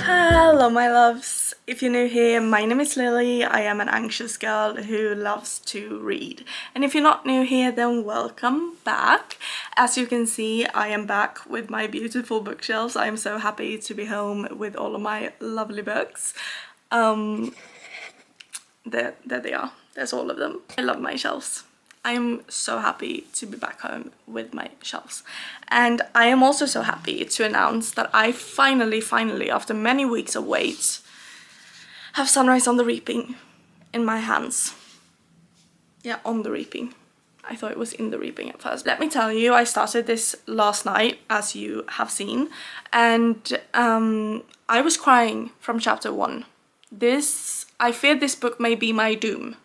Hello my loves, if you're new here, my name is Lily. I am an anxious girl who loves to read, and if you're not new here, then welcome back. As you can see, I am back with my beautiful bookshelves. I am so happy to be home with all of my lovely books. There they are, there's all of them. I love my shelves. I am so happy to be back home with my shelves. And I am also so happy to announce that I finally, after many weeks of wait, have Sunrise on the Reaping in my hands. Yeah, on the Reaping. I thought it was in the Reaping at first. Let me tell you, I started this last night, as you have seen, and I was crying from chapter 1. I fear this book may be my doom.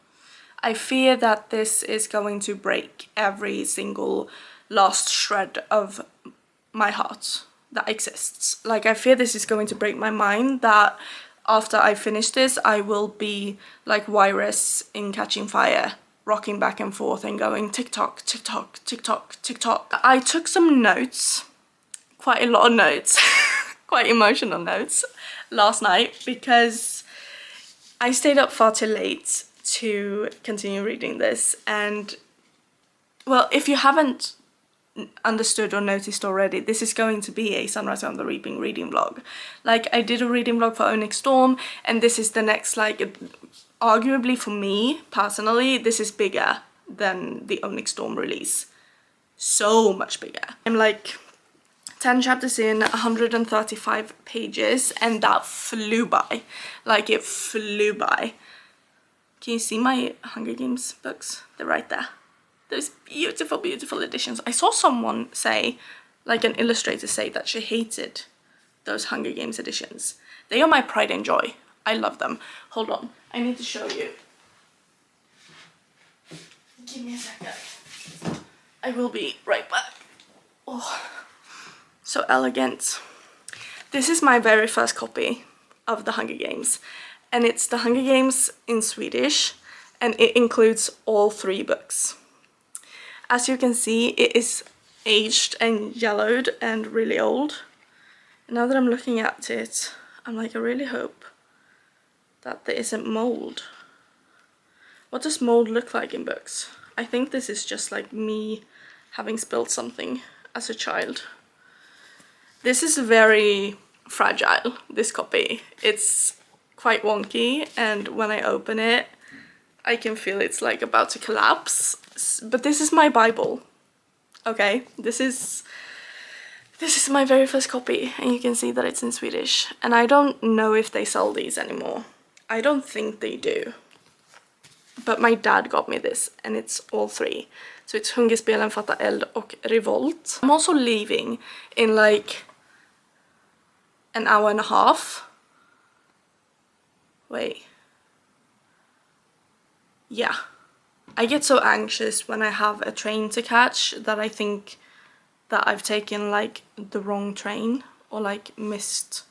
I fear that this is going to break every single last shred of my heart that exists. Like, I fear this is going to break my mind, that after I finish this, I will be like Virus in Catching Fire, rocking back and forth and going tick-tock, tick-tock, tick-tock, tick-tock. I took some notes, quite a lot of notes, quite emotional notes, last night, because I stayed up far too late to continue reading this. And well, if you haven't understood or noticed already, this is going to be a Sunrise on the Reaping reading vlog. Like, I did a reading vlog for Onyx Storm, and this is the next, like, arguably for me personally, this is bigger than the Onyx Storm release. So much bigger. I'm like 10 chapters in, 135 pages, and that flew by. Like, it flew by. Can you see my Hunger Games books? They're right there. Those beautiful, beautiful editions. I saw someone say, like an illustrator say, that she hated those Hunger Games editions. They are my pride and joy. I love them. Hold on, I need to show you. Give me a second. I will be right back. Oh, so elegant. This is my very first copy of the Hunger Games. And it's the Hunger Games in Swedish, and it includes all 3 books. As you can see, it is aged and yellowed and really old. And now that I'm looking at it, I'm like, I really hope that there isn't mold. What does mold look like in books? I think this is just like me having spilled something as a child. This is very fragile, this copy. It's quite wonky, and when I open it, I can feel it's like about to collapse. But this is my Bible, okay? This is my very first copy, and you can see that it's in Swedish. And I don't know if they sell these anymore. I don't think they do. But my dad got me this, and it's all 3. So it's Hungerspelen, Fatta Eld och Revolt. I'm also leaving in like an hour and a half. Wait. Yeah. I get so anxious when I have a train to catch that I think that I've taken like the wrong train, or like missed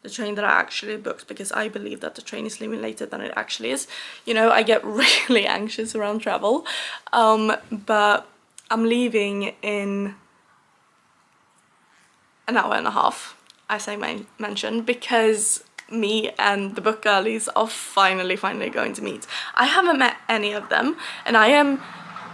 the train that I actually booked, because I believe that the train is leaving later than it actually is. You know, I get really anxious around travel. But I'm leaving in an hour and a half, as I mentioned, because me and the book girlies are finally going to meet. I haven't met any of them, and I am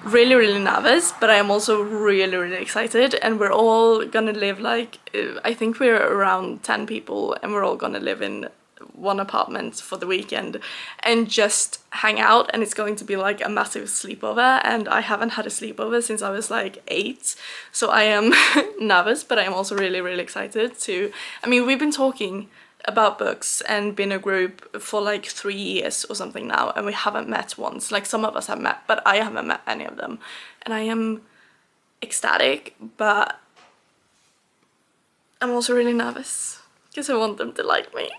really, really nervous, but I am also really, really excited. And we're all gonna live like, I think we're around 10 people, and we're all gonna live in one apartment for the weekend and just hang out, and it's going to be like a massive sleepover, and I haven't had a sleepover since I was like 8, so I am nervous, but I am also really, really excited to, I mean, we've been talking about books and been a group for like 3 years or something now, and we haven't met once. Like, some of us have met, but I haven't met any of them, and I am ecstatic, but I'm also really nervous because I want them to like me.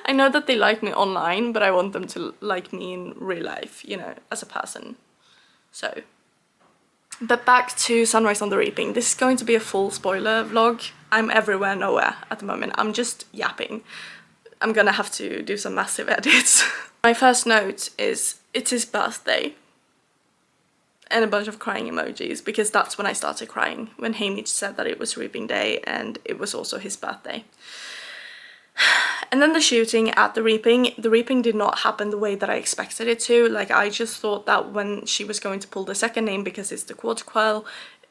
I know that they like me online, but I want them to like me in real life, you know, as a person. So, but back to Sunrise on the Reaping. This is going to be a full spoiler vlog. I'm everywhere, nowhere at the moment. I'm just yapping. I'm gonna have to do some massive edits. My first note is, it's his birthday. And a bunch of crying emojis, because that's when I started crying, when Haymitch said that it was Reaping Day and it was also his birthday. And then the shooting at the Reaping did not happen the way that I expected it to. Like, I just thought that when she was going to pull the second name, because it's the quarter quell,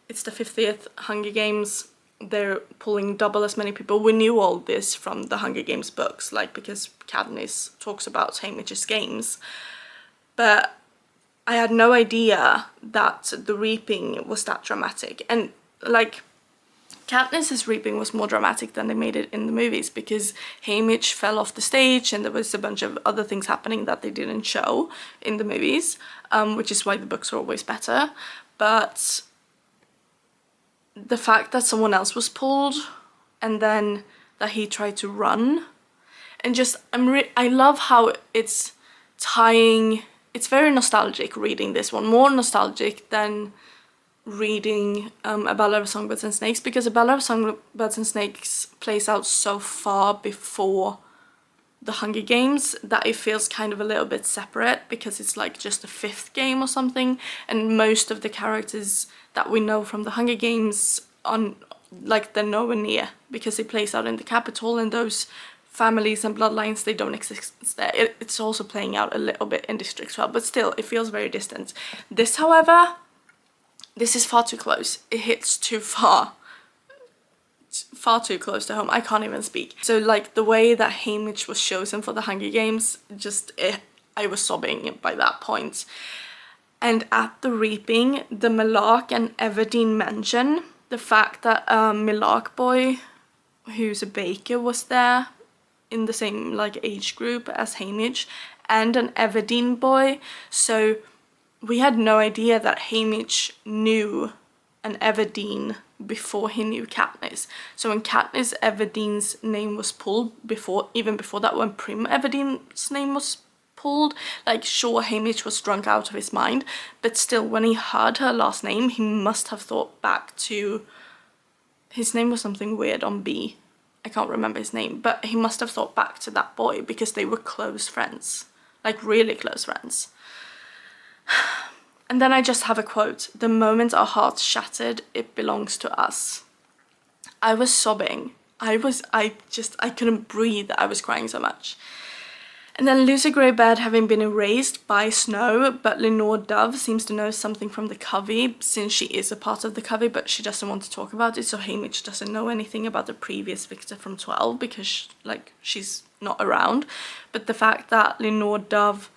it's the 50th Hunger Games, they're pulling double as many people. We knew all this from the Hunger Games books, like, because Katniss talks about Haymitch's games. But I had no idea that the Reaping was that dramatic. And, like, Katniss's Reaping was more dramatic than they made it in the movies, because Haymitch fell off the stage and there was a bunch of other things happening that they didn't show in the movies, which is why the books are always better. But the fact that someone else was pulled and then that he tried to run, and just, I love how it's tying, it's very nostalgic reading this one, more nostalgic than reading A Ballad of Songbirds and Snakes, because A Ballad of Songbirds and Snakes plays out so far before the Hunger Games that it feels kind of a little bit separate, because it's like just a 5th game or something, and most of the characters that we know from the Hunger Games on, like, they're nowhere near, because it plays out in the capital, and those families and bloodlines, they don't exist there. It's also playing out a little bit in District 12, but still it feels very distant. This, however, this is far too close. It hits too far too close to home. I can't even speak. So, like, the way that Haymitch was chosen for the Hunger Games, just, I was sobbing by that point. And at the Reaping, the Millark and Everdeen mention the fact that a Millark boy who's a baker was there in the same, like, age group as Haymitch, and an Everdeen boy. So we had no idea that Haymitch knew an Everdeen before he knew Katniss. So when Katniss Everdeen's name was pulled, even before that, when Prim Everdeen's name was pulled, like, sure, Haymitch was drunk out of his mind, but still, when he heard her last name, he must have thought back to, his name was something weird on B. I can't remember his name, but he must have thought back to that boy, because they were close friends, like, really close friends. And then I just have a quote: "The moment our hearts shattered, it belongs to us." I was sobbing. I couldn't breathe. I was crying so much. And then Lucy Greybed having been erased by Snow, but Lenore Dove seems to know something from the Covey, since she is a part of the Covey, but she doesn't want to talk about it, so Haymitch doesn't know anything about the previous victor from 12, because, like, she's not around. But the fact that Lenore Dove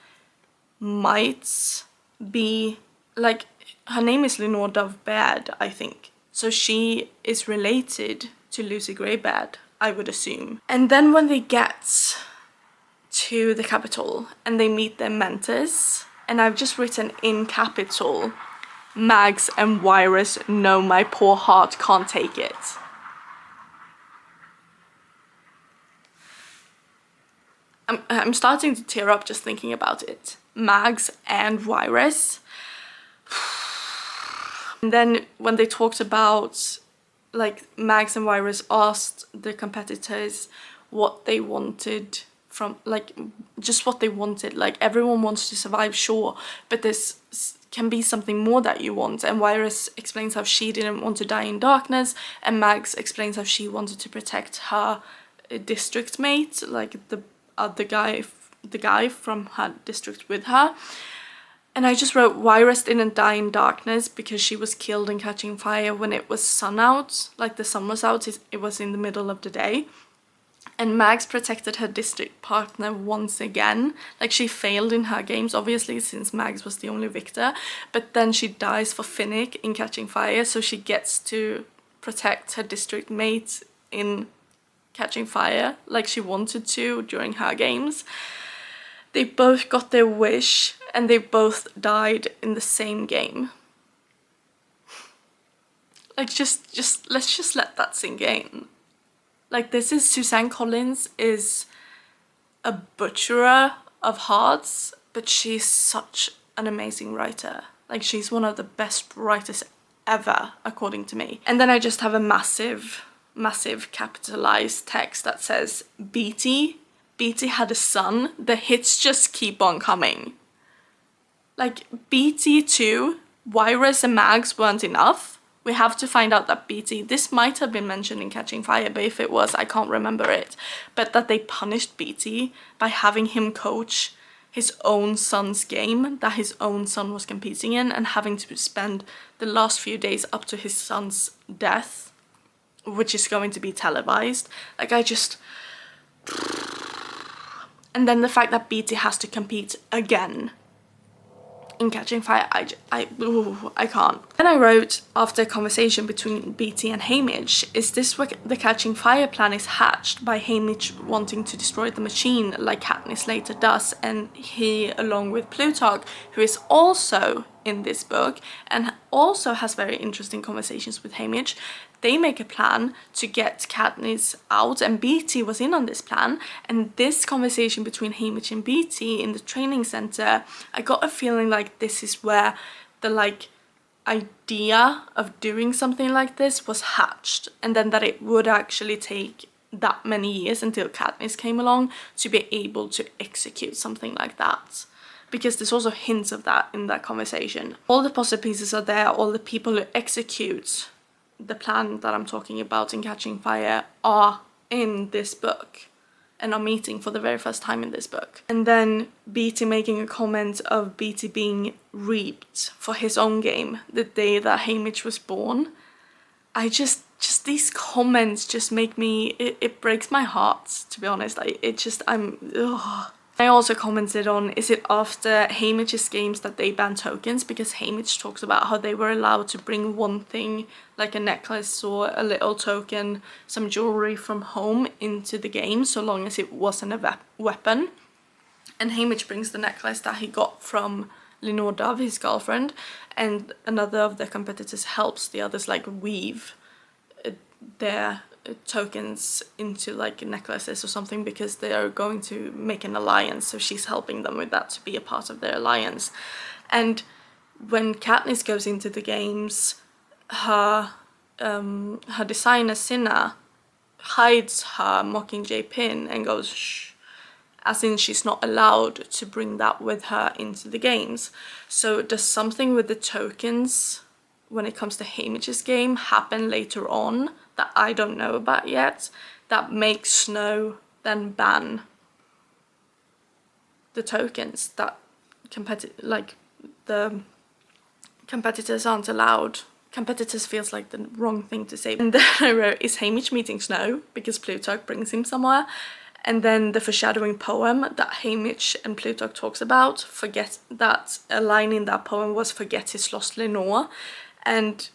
might be, like, her name is Lenore Dove Baird, I think. So she is related to Lucy Greybed, I would assume. And then when they get to the Capitol and they meet their mentors, and I've just written in capital, "Mags and Virus, no, my poor heart can't take it." I'm starting to tear up just thinking about it. Mags and Virus. And then when they talked about, like, Mags and Virus asked the competitors what they wanted from, like, just what they wanted. Like, everyone wants to survive, sure, but this can be something more that you want. And Virus explains how she didn't want to die in darkness, and Mags explains how she wanted to protect her district mate, like the guy from her district with her. And I just wrote, Virus didn't die in darkness because she was killed in Catching Fire when it was sun out, like the sun was out, it was in the middle of the day. And Mags protected her district partner once again. Like, she failed in her games, obviously, since Mags was the only victor. But then she dies for Finnick in Catching Fire, so she gets to protect her district mate in Catching Fire, like she wanted to during her games. They both got their wish, and they both died in the same game. Like, let's just let that sink in. Like, this is Suzanne Collins is a butcherer of hearts, but she's such an amazing writer. Like, she's one of the best writers ever, according to me. And then I just have a massive capitalized text that says, Beatty had a son, the hits just keep on coming. Like, BT 2, Virus and Mags weren't enough. We have to find out that BT, this might have been mentioned in Catching Fire, but if it was, I can't remember it. But that they punished BT by having him coach his own son's game that his own son was competing in, and having to spend the last few days up to his son's death, which is going to be televised. Like, I just... And then the fact that BT has to compete again in Catching Fire, I can't. Then I wrote, after a conversation between BT and Haymitch, is this where the Catching Fire plan is hatched by Haymitch wanting to destroy the machine like Katniss later does, and he, along with Plutarch, who is also in this book and also has very interesting conversations with Haymitch, they make a plan to get Katniss out, and BT was in on this plan. And this conversation between Haymitch and BT in the training center, I got a feeling like this is where the like idea of doing something like this was hatched, and then that it would actually take that many years until Katniss came along to be able to execute something like that. Because there's also hints of that in that conversation. All the puzzle pieces are there, all the people who execute the plan that I'm talking about in Catching Fire are in this book and are meeting for the very first time in this book. And then BT making a comment of BT being reaped for his own game the day that Haymitch was born. I just these comments just make me, it breaks my heart, to be honest. I also commented on, is it after Haymitch's games that they ban tokens? Because Haymitch talks about how they were allowed to bring one thing, like a necklace or a little token, some jewelry from home into the game, so long as it wasn't a weapon. And Haymitch brings the necklace that he got from Lenore Dove, his girlfriend, and another of the competitors helps the others like weave their tokens into like necklaces or something, because they are going to make an alliance, so she's helping them with that to be a part of their alliance. And when Katniss goes into the games, her designer Cinna hides her Mockingjay pin and goes shh, as in she's not allowed to bring that with her into the games. So does something with the tokens when it comes to Haymitch's game happen later on that I don't know about yet, that makes Snow then ban the tokens, that the competitors aren't allowed. Competitors feels like the wrong thing to say. And then I wrote, is Haymitch meeting Snow? Because Plutarch brings him somewhere. And then the foreshadowing poem that Haymitch and Plutarch talks about, forget that a line in that poem was forget his lost Lenore. And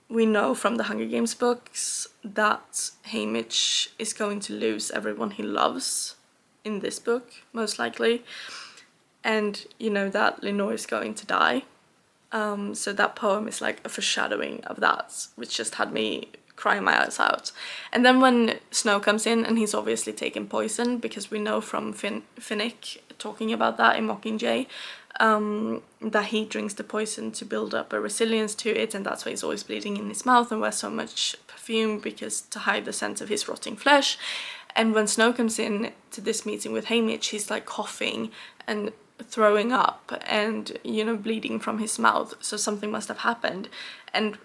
we know from the Hunger Games books that Haymitch is going to lose everyone he loves in this book, most likely. And you know that Lenore is going to die. So that poem is like a foreshadowing of that, which just had me crying my eyes out. And then when Snow comes in, and he's obviously taken poison, because we know from Finnick talking about that in Mockingjay, that he drinks the poison to build up a resilience to it, and that's why he's always bleeding in his mouth and wears so much perfume, because to hide the scent of his rotting flesh. And when Snow comes in to this meeting with Haymitch, he's like coughing and throwing up and, you know, bleeding from his mouth, so something must have happened. And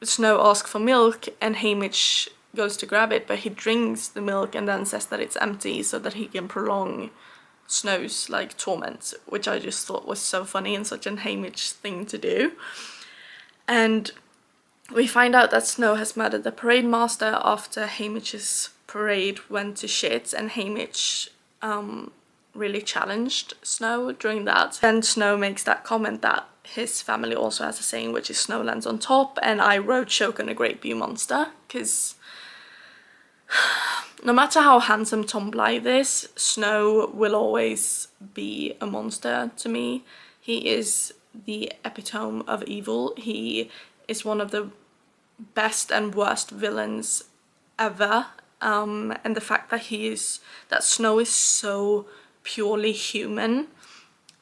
Snow asks for milk, and Haymitch goes to grab it, but he drinks the milk and then says that it's empty so that he can prolong Snow's like torment, which I just thought was so funny and such an Haymitch thing to do. And we find out that Snow has murdered the parade master after Haymitch's parade went to shit, and Haymitch really challenged Snow during that. And Snow makes that comment that his family also has a saying, which is Snow lands on top, and I wrote choke on a great view monster, because no matter how handsome Tom Blythe is, Snow will always be a monster to me. He is the epitome of evil. He is one of the best and worst villains ever. And the fact that Snow is so purely human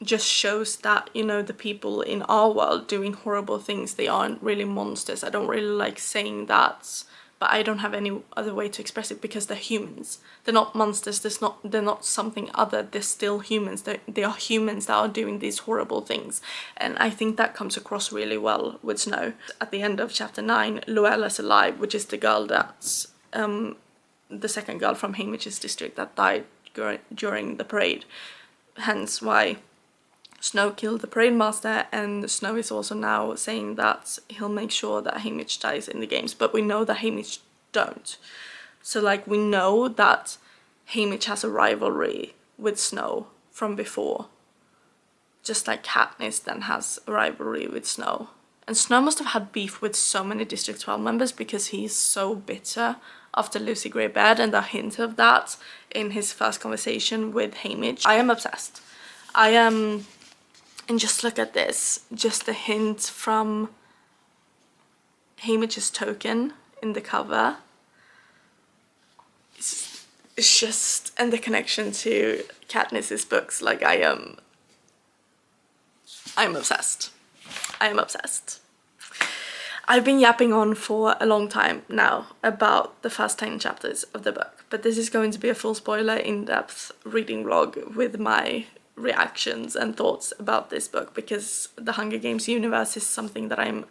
just shows that, you know, the people in our world doing horrible things, they aren't really monsters. I don't really like saying that, but I don't have any other way to express it, because they're humans. They're not monsters, they're not something other, they're still humans. They are humans that are doing these horrible things. And I think that comes across really well with Snow. At the end of chapter 9, Luella's alive, which is the girl that's the second girl from Haymitch's district that died during the parade. Hence why Snow killed the parade master, and Snow is also now saying that he'll make sure that Haymitch dies in the games, but we know that Haymitch don't. So like, we know that Haymitch has a rivalry with Snow from before, just like Katniss then has a rivalry with Snow. And Snow must have had beef with so many District 12 members, because he's so bitter after Lucy Gray Baird, and the hint of that in his first conversation with Haymitch. I am obsessed. I am, and just look at this, just the hint from Haymitch's token in the cover. It's just, and the connection to Katniss's books, like I'm obsessed. I am obsessed. I've been yapping on for a long time now about the first 10 chapters of the book, but this is going to be a full spoiler, in-depth reading vlog with my reactions and thoughts about this book, because the Hunger Games universe is something that I'm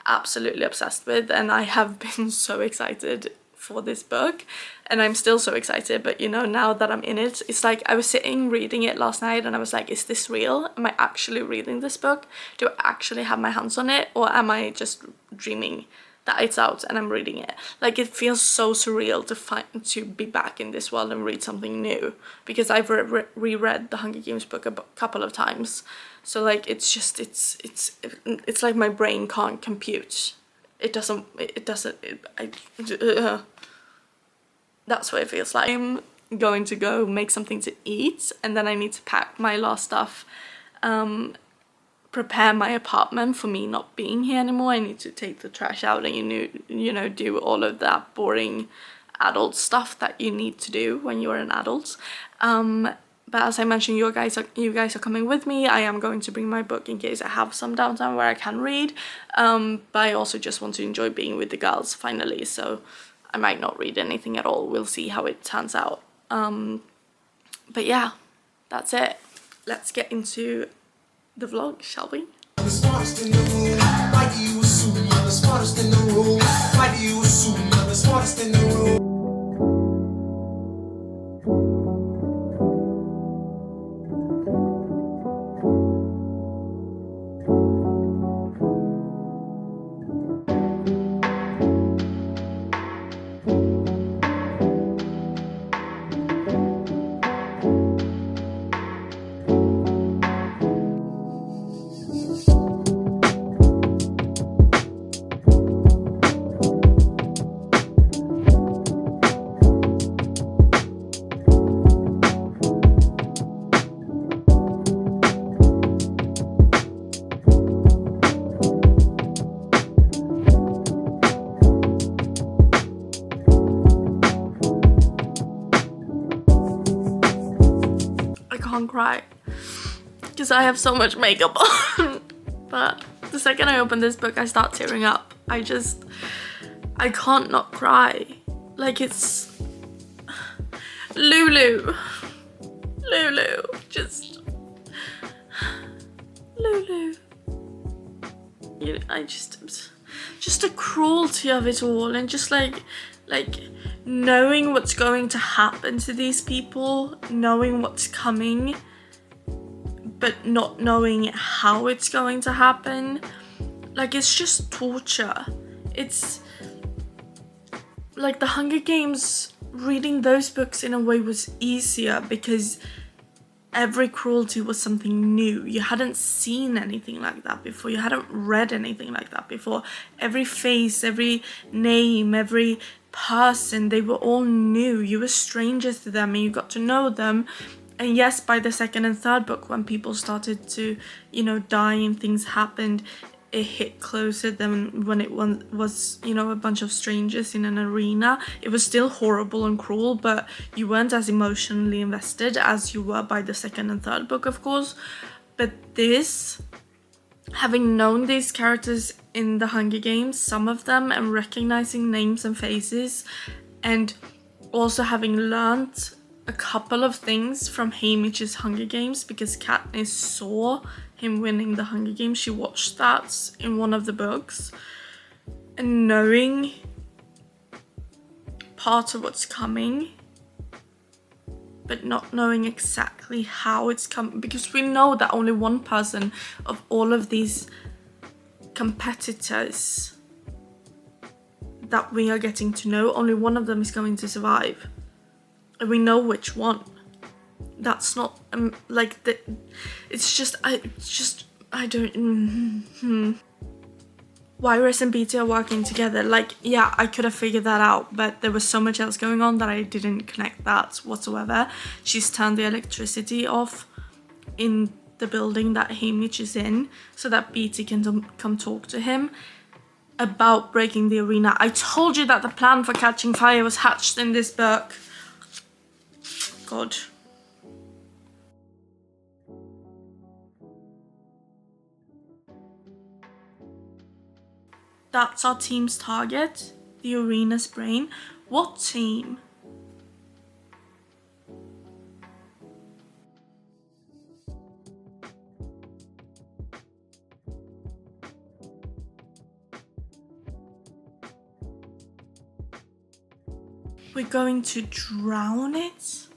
absolutely obsessed with, and I have been so excited for this book, and I'm still so excited. But you know, now that I'm in it, it's like I was sitting reading it last night and I was like, is this real? Am I actually reading this book? Do I actually have my hands on it, or am I just dreaming that it's out and I'm reading it? Like, it feels so surreal to be back in this world and read something new, because I've reread the Hunger Games book a couple of times. So like, it's just it's like my brain can't compute. That's what it feels like. I'm going to go make something to eat, and then I need to pack my last stuff, prepare my apartment for me not being here anymore. I need to take the trash out and you know, do all of that boring adult stuff that you need to do when you're an adult. But as I mentioned, you guys are coming with me. I am going to bring my book in case I have some downtime where I can read. But I also just want to enjoy being with the girls finally. So I might not read anything at all. We'll see how it turns out. But yeah, that's it. Let's get into the vlog, shall we? I'm the smartest in the room. Why do you assume I'm the smartest in the room? Why do you assume I'm the smartest in the room? Cry because I have so much makeup on. But the second I open this book, I start tearing up. I can't not cry. Like, it's Lulu, just Lulu. You know, just the cruelty of it all, and just like knowing what's going to happen to these people, knowing what's coming, but not knowing how it's going to happen. Like, it's just torture. It's like the Hunger Games, reading those books in a way was easier because every cruelty was something new. You hadn't seen anything like that before. You hadn't read anything like that before. Every face, every name, every person, they were all new. You were strangers to them and you got to know them. And yes, by the second and third book, when people started to, die and things happened, it hit closer than when it was, a bunch of strangers in an arena. It was still horrible and cruel, but you weren't as emotionally invested as you were by the second and third book, of course. But this, having known these characters in the Hunger Games, some of them, and recognizing names and faces, and also having learned a couple of things from Haymitch's Hunger Games, because Katniss saw him winning the Hunger Games. She watched that in one of the books, and knowing part of what's coming, but not knowing exactly how it's coming, because we know that only one person of all of these competitors that we are getting to know, only one of them is going to survive, and we know which one. That's not it's just I don't. Virus and Beatty are working together. Like, yeah, I could have figured that out, but there was so much else going on that I didn't connect that whatsoever. She's turned the electricity off in the building that Haymitch is in so that Beatty can come talk to him about breaking the arena. I told you that the plan for catching fire was hatched in this book. God. That's our team's target, the arena's brain. What team? We're going to drown it?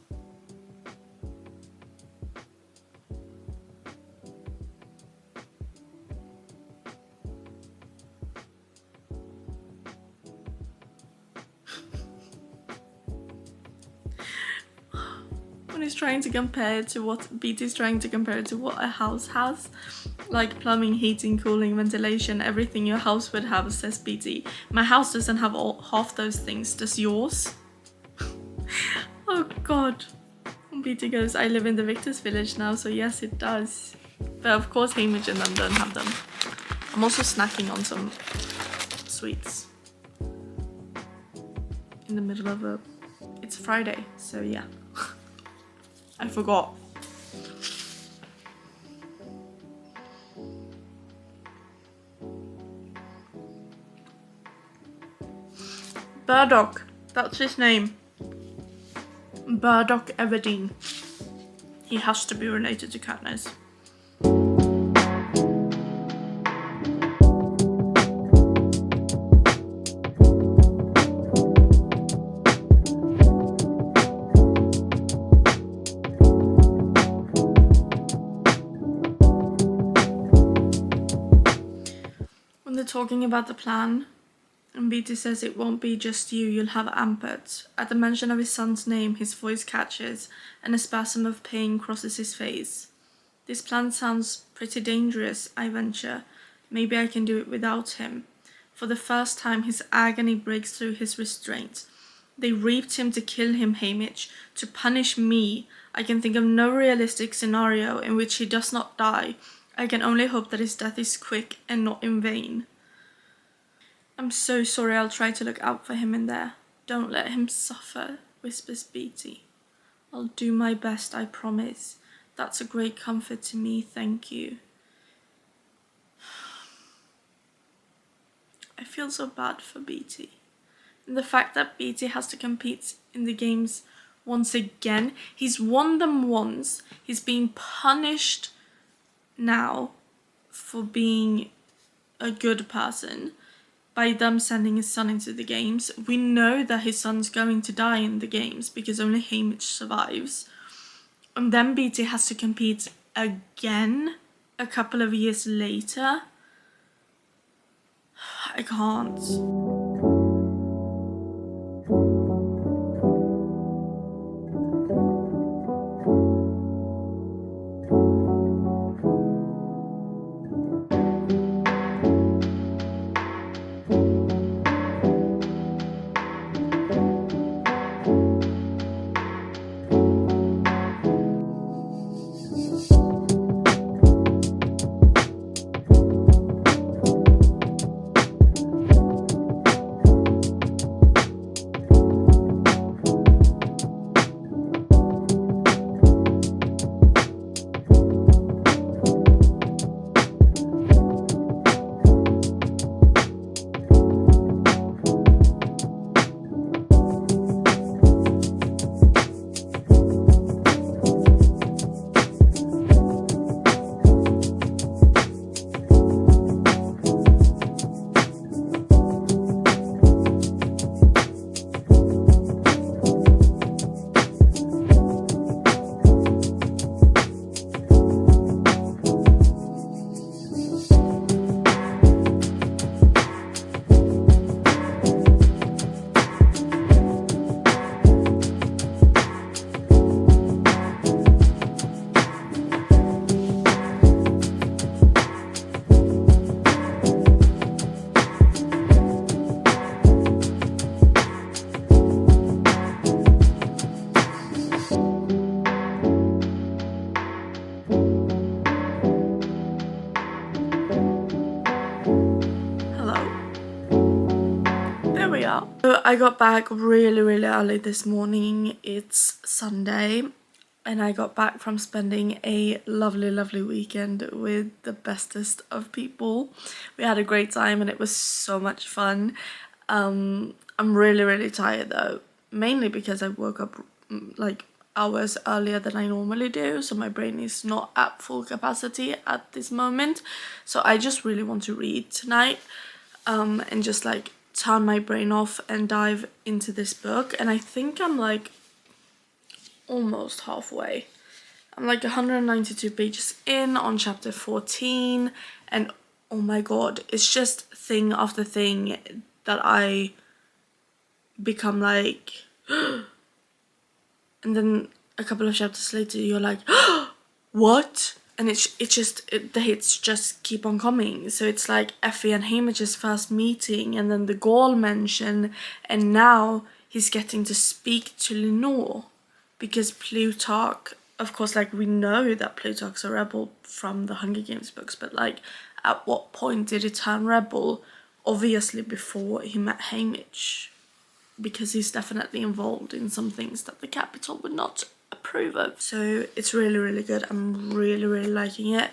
Is trying to compare it to what Beatty's trying to compare it to what a house has, like plumbing, heating, cooling, ventilation, everything your house would have, says Beatty. My house doesn't have half those things. Does yours? Oh God. Beatty goes, I live in the Victor's village now, so yes it does. But of course Haymitch and them don't have them. I'm also snacking on some sweets in the middle of it's Friday, so yeah. I forgot. Burdock, that's his name. Burdock Everdeen. He has to be related to Katniss. Talking about the plan, and Beatty says it won't be just you, you'll have Ampert. At the mention of his son's name, his voice catches, and a spasm of pain crosses his face. This plan sounds pretty dangerous, I venture. Maybe I can do it without him. For the first time, his agony breaks through his restraint. They reaped him to kill him, Haymitch, to punish me. I can think of no realistic scenario in which he does not die. I can only hope that his death is quick and not in vain. I'm so sorry, I'll try to look out for him in there. Don't let him suffer, whispers Beatty. I'll do my best, I promise. That's a great comfort to me, thank you. I feel so bad for Beatty. And the fact that Beatty has to compete in the games once again. He's won them once. He's being punished now for being a good person. by them sending his son into the games, we know that his son's going to die in the games because only Haymitch survives. And then BT has to compete again a couple of years later. I can't. So I got back really early this morning. It's Sunday and I got back from spending a lovely weekend with the bestest of people. We had a great time and it was so much fun. I'm really tired though, mainly because I woke up like hours earlier than I normally do, so my brain is not at full capacity at this moment. So I just really want to read tonight and just like turn my brain off and dive into this book. And I think I'm like almost halfway. I'm like 192 pages in on chapter 14 and oh my god, it's just thing after thing that I become like and then a couple of chapters later you're like what? And the hits just keep on coming. So it's like Effie and Haymitch's first meeting and then the Gaul mention, and now he's getting to speak to Lenore because Plutarch, of course, like we know that Plutarch's a rebel from the Hunger Games books, but like at what point did he turn rebel? Obviously before he met Haymitch, because he's definitely involved in some things that the capital would not approve of. So it's really good. I'm really liking it.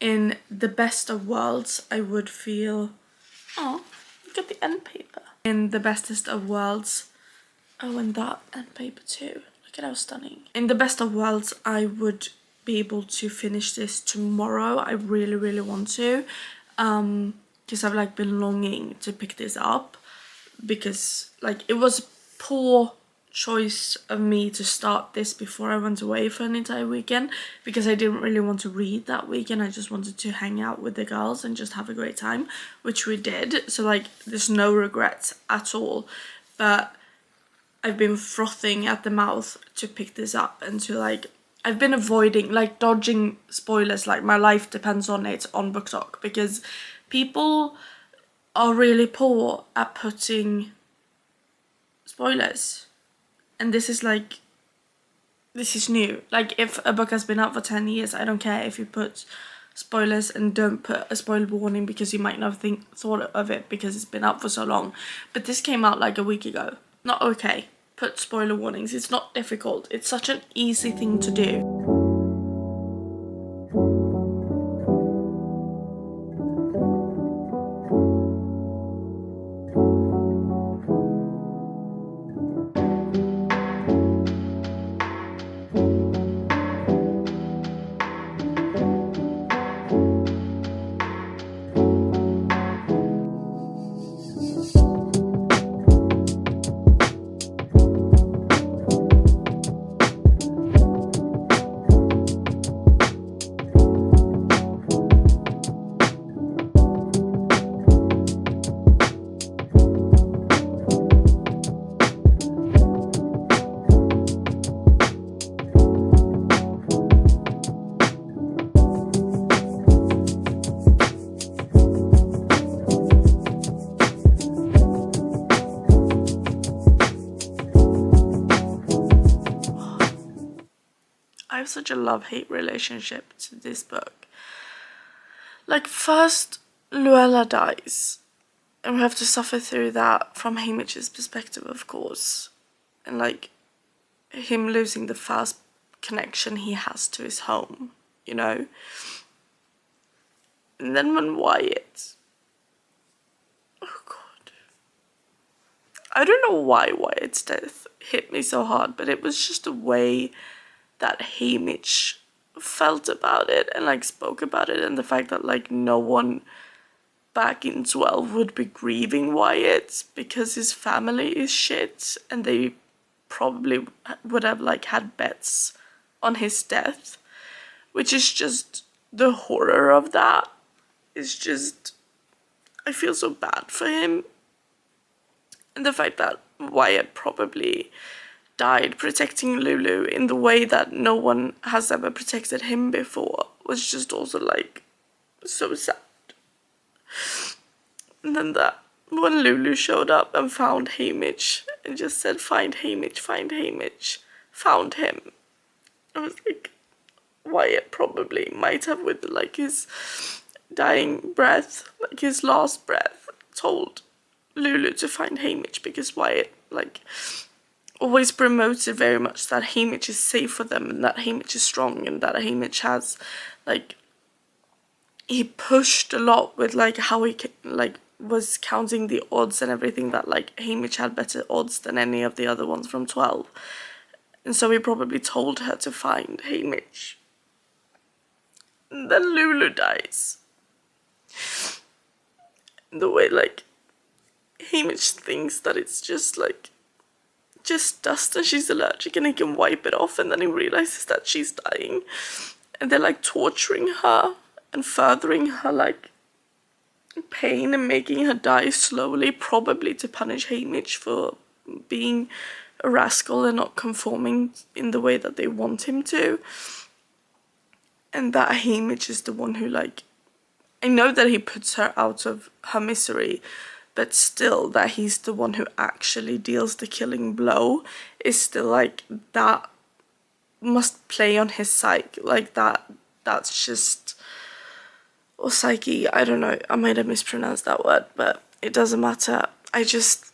In the best of worlds, I would feel, oh, look at the end paper. In the bestest of worlds, oh, and that end paper too. Look at how stunning. In the best of worlds, I would be able to finish this tomorrow. I really want to, because I've like been longing to pick this up, because like it was poor choice of me to start this before I went away for an entire weekend, because I didn't really want to read that weekend. I just wanted to hang out with the girls and just have a great time, which we did. So like there's no regrets at all, but I've been frothing at the mouth to pick this up and to like, I've been avoiding, like dodging spoilers, like my life depends on it on BookTok, because people are really poor at putting spoilers. And this is new. Like if a book has been out for 10 years, I don't care if you put spoilers and don't put a spoiler warning, because you might not have thought of it because it's been out for so long. But this came out like a week ago. Not okay. Put spoiler warnings. It's not difficult. It's such an easy thing to do. have such a love-hate relationship to this book. Like, first, Luella dies, and we have to suffer through that from Haymitch's perspective, of course. And, like, him losing the first connection he has to his home, you know? And then when Wyatt... Oh, God. I don't know why Wyatt's death hit me so hard, but it was just the way that Haymitch felt about it and, like, spoke about it, and the fact that, like, no one back in 12 would be grieving Wyatt because his family is shit, and they probably would have, like, had bets on his death, which is just the horror of that. It's just, I feel so bad for him. And the fact that Wyatt probably died protecting Lulu in the way that no one has ever protected him before was just also, like, so sad. And then that when Lulu showed up and found Haymitch and just said, find Haymitch, found him. I was like, Wyatt probably might have, with, like, his dying breath, like his last breath, told Lulu to find Haymitch, because Wyatt, like, always promoted very much that Haymitch is safe for them, and that Haymitch is strong, and that Haymitch has, like, he pushed a lot with, like, how he, like, was counting the odds and everything, that, like, Haymitch had better odds than any of the other ones from 12. And so he probably told her to find Haymitch. And then Lulu dies. The way, like, Haymitch thinks that it's just, like, just dust and she's allergic and he can wipe it off, and then he realizes that she's dying. And they're, like, torturing her and furthering her, like, pain and making her die slowly, probably to punish Haymitch for being a rascal and not conforming in the way that they want him to. And that Haymitch is the one who, like, I know that he puts her out of her misery, but still that he's the one who actually deals the killing blow is still, like, that must play on his psyche, like, that's just, or psyche, I don't know, I might have mispronounced that word, but it doesn't matter. I just,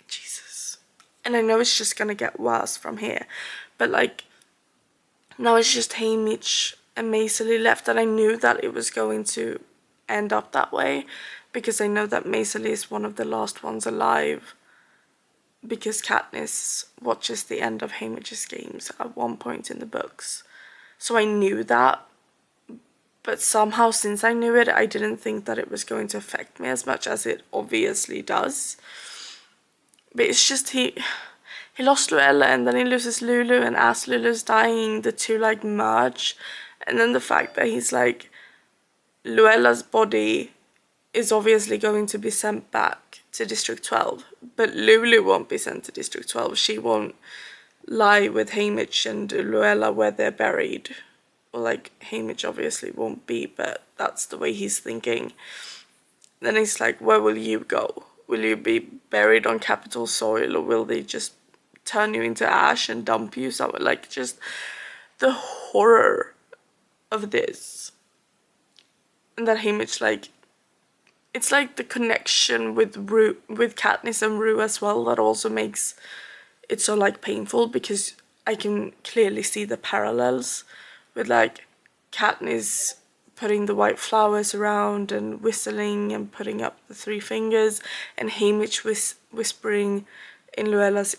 Jesus. And I know it's just gonna get worse from here, but, like, now it's just Haymitch and Maisily left, and I knew that it was going to end up that way, because I know that Maisily is one of the last ones alive, because Katniss watches the end of Haymitch's games at one point in the books. So I knew that, but somehow since I knew it, I didn't think that it was going to affect me as much as it obviously does. But it's just he lost Luella, and then he loses Lulu, and as Lulu's dying, the two, like, merge. And then the fact that he's like, Luella's body is obviously going to be sent back to District 12, but Lulu won't be sent to District 12. She won't lie with Haymitch and Luella where they're buried. Well, like, Haymitch obviously won't be, but that's the way he's thinking. Then he's like, where will you go? Will you be buried on Capitol soil, or will they just turn you into ash and dump you somewhere? Like, just the horror of this. And that Haymitch, like, it's like the connection with Katniss and Rue as well that also makes it so, like, painful, because I can clearly see the parallels with, like, Katniss putting the white flowers around and whistling and putting up the three fingers, and Haymitch whispering in Lulu's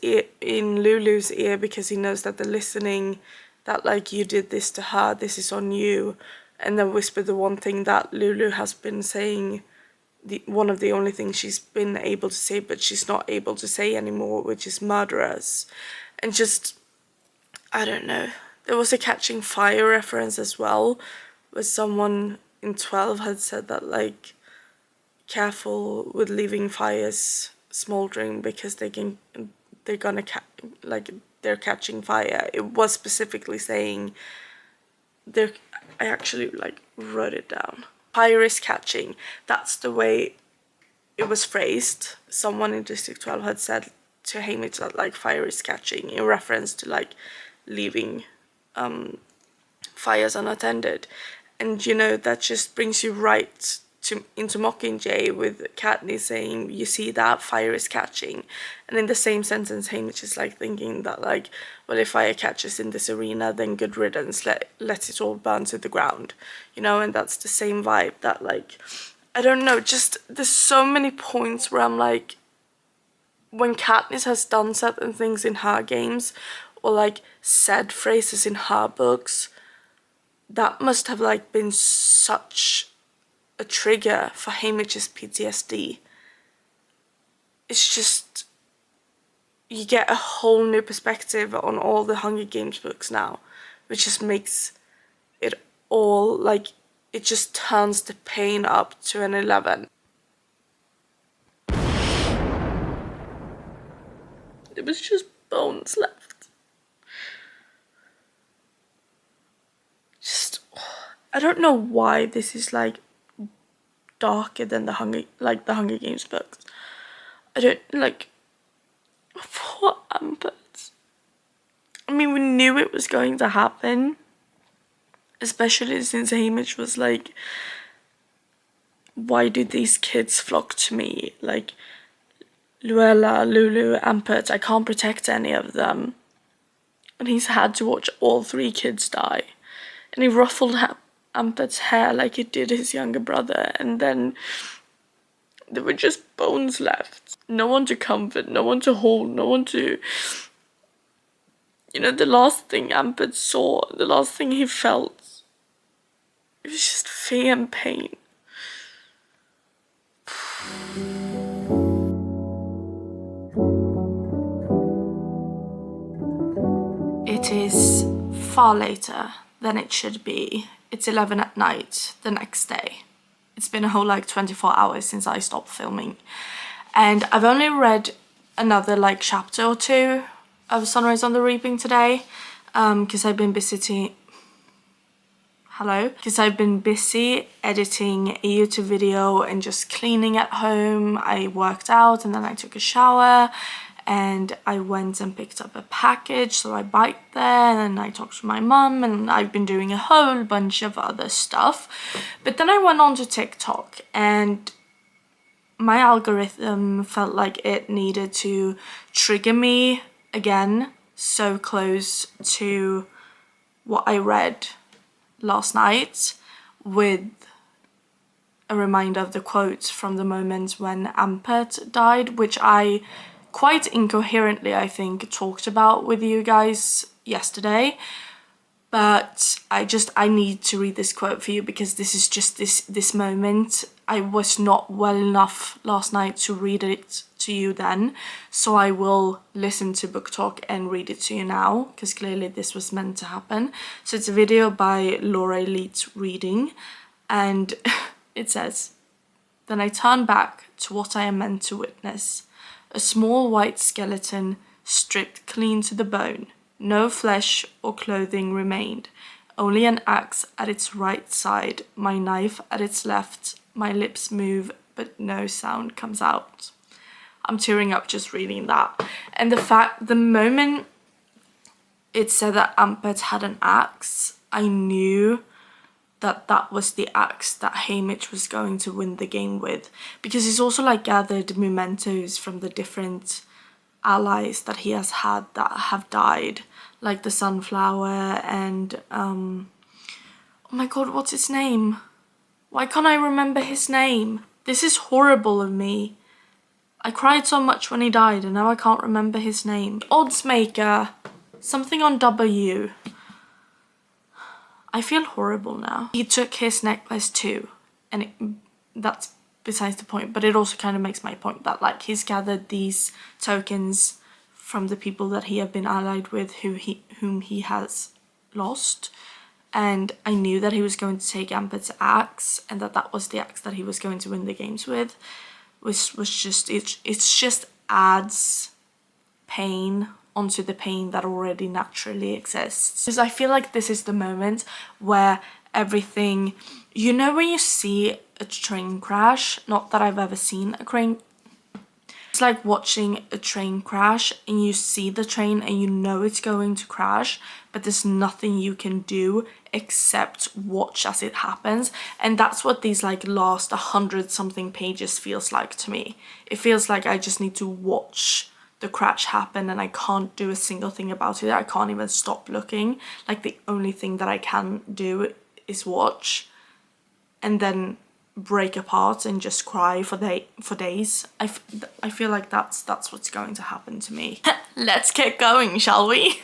ear, because he knows that they're listening, that, like, you did this to her, this is on you, and then whisper the one thing that Lulu has been saying, one of the only things she's been able to say but she's not able to say anymore, which is murderers. And just, I don't know. There was a Catching Fire reference as well, where someone in 12 had said that, like, careful with leaving fires smoldering because they're catching fire. It was specifically saying I actually, like, wrote it down. Fire is catching. That's the way it was phrased. Someone in District 12 had said to Haymitch that, like, fire is catching, in reference to, like, leaving fires unattended. And you know, that just brings you right into Mockingjay with Katniss saying, you see that fire is catching, and in the same sentence Haymitch is like thinking that like, well, if fire catches in this arena, then good riddance, let it all burn to the ground, you know. And that's the same vibe that, like, I don't know, just there's so many points where I'm like, when Katniss has done certain things in her games or like said phrases in her books, that must have like been such a trigger for Haymitch's PTSD. It's just, you get a whole new perspective on all the Hunger Games books now, which just makes it all like, it just turns the pain up to an 11. It was just bones left. Just, I don't know why this is like darker than the Hunger Games books. I don't like, poor Ampert. I mean, we knew it was going to happen, especially since Haymitch was like, why do these kids flock to me? Like, Luella, Lulu, Ampert, I can't protect any of them. And he's had to watch all 3 kids die. And he ruffled Ampert's hair like he did his younger brother, and then there were just bones left. No one to comfort, no one to hold, no one to... You know, the last thing Ampert saw, the last thing he felt, it was just fear and pain. It is far later than it should be. It's 11 at night the next day. It's been a whole like 24 hours since I stopped filming. And I've only read another like chapter or 2 of Sunrise on the Reaping today, because I've been busy editing a YouTube video and just cleaning at home. I worked out and then I took a shower and I went and picked up a package, so I biked there and then I talked to my mum, and I've been doing a whole bunch of other stuff. But then I went on to TikTok and my algorithm felt like it needed to trigger me again, so close to what I read last night, with a reminder of the quote from the moment when Ampert died, which I quite incoherently, I think, talked about with you guys yesterday. But I need to read this quote for you because this is just this moment. I was not well enough last night to read it to you then, so I will listen to Book Talk and read it to you now, because clearly this was meant to happen. So it's a video by Laura Elite Reading, and it says, "Then I turn back to what I am meant to witness. A small white skeleton stripped clean to the bone. No flesh or clothing remained, only an axe at its right side, my knife at its left. My lips move, but no sound comes out." I'm tearing up just reading that. And the moment it said that Ampert had an axe, I knew that that was the axe that Haymitch was going to win the game with, because he's also like gathered mementos from the different allies that he has had that have died, like the sunflower and oh my god, what's his name? Why can't I remember his name? This is horrible of me. I cried so much when he died and now I can't remember his name. Oddsmaker, something on W. I feel horrible now. He took his necklace too, and that's besides the point, but it also kind of makes my point that like he's gathered these tokens from the people that he have been allied with whom he has lost, and I knew that he was going to take Ampert's axe and that was the axe that he was going to win the games with, which was just, it's just adds pain onto the pain that already naturally exists. Because I feel like this is the moment where everything, you know, when you see a train crash, not that I've ever seen a train It's like watching a train crash and you see the train and you know it's going to crash, but there's nothing you can do except watch as it happens. And that's what these like last 100 something pages feels like to me. It feels like I just need to watch the crash happen and I can't do a single thing about it. I can't even stop looking. Like the only thing that I can do is watch and then break apart and just cry for days. I feel like that's what's going to happen to me. Let's get going, shall we?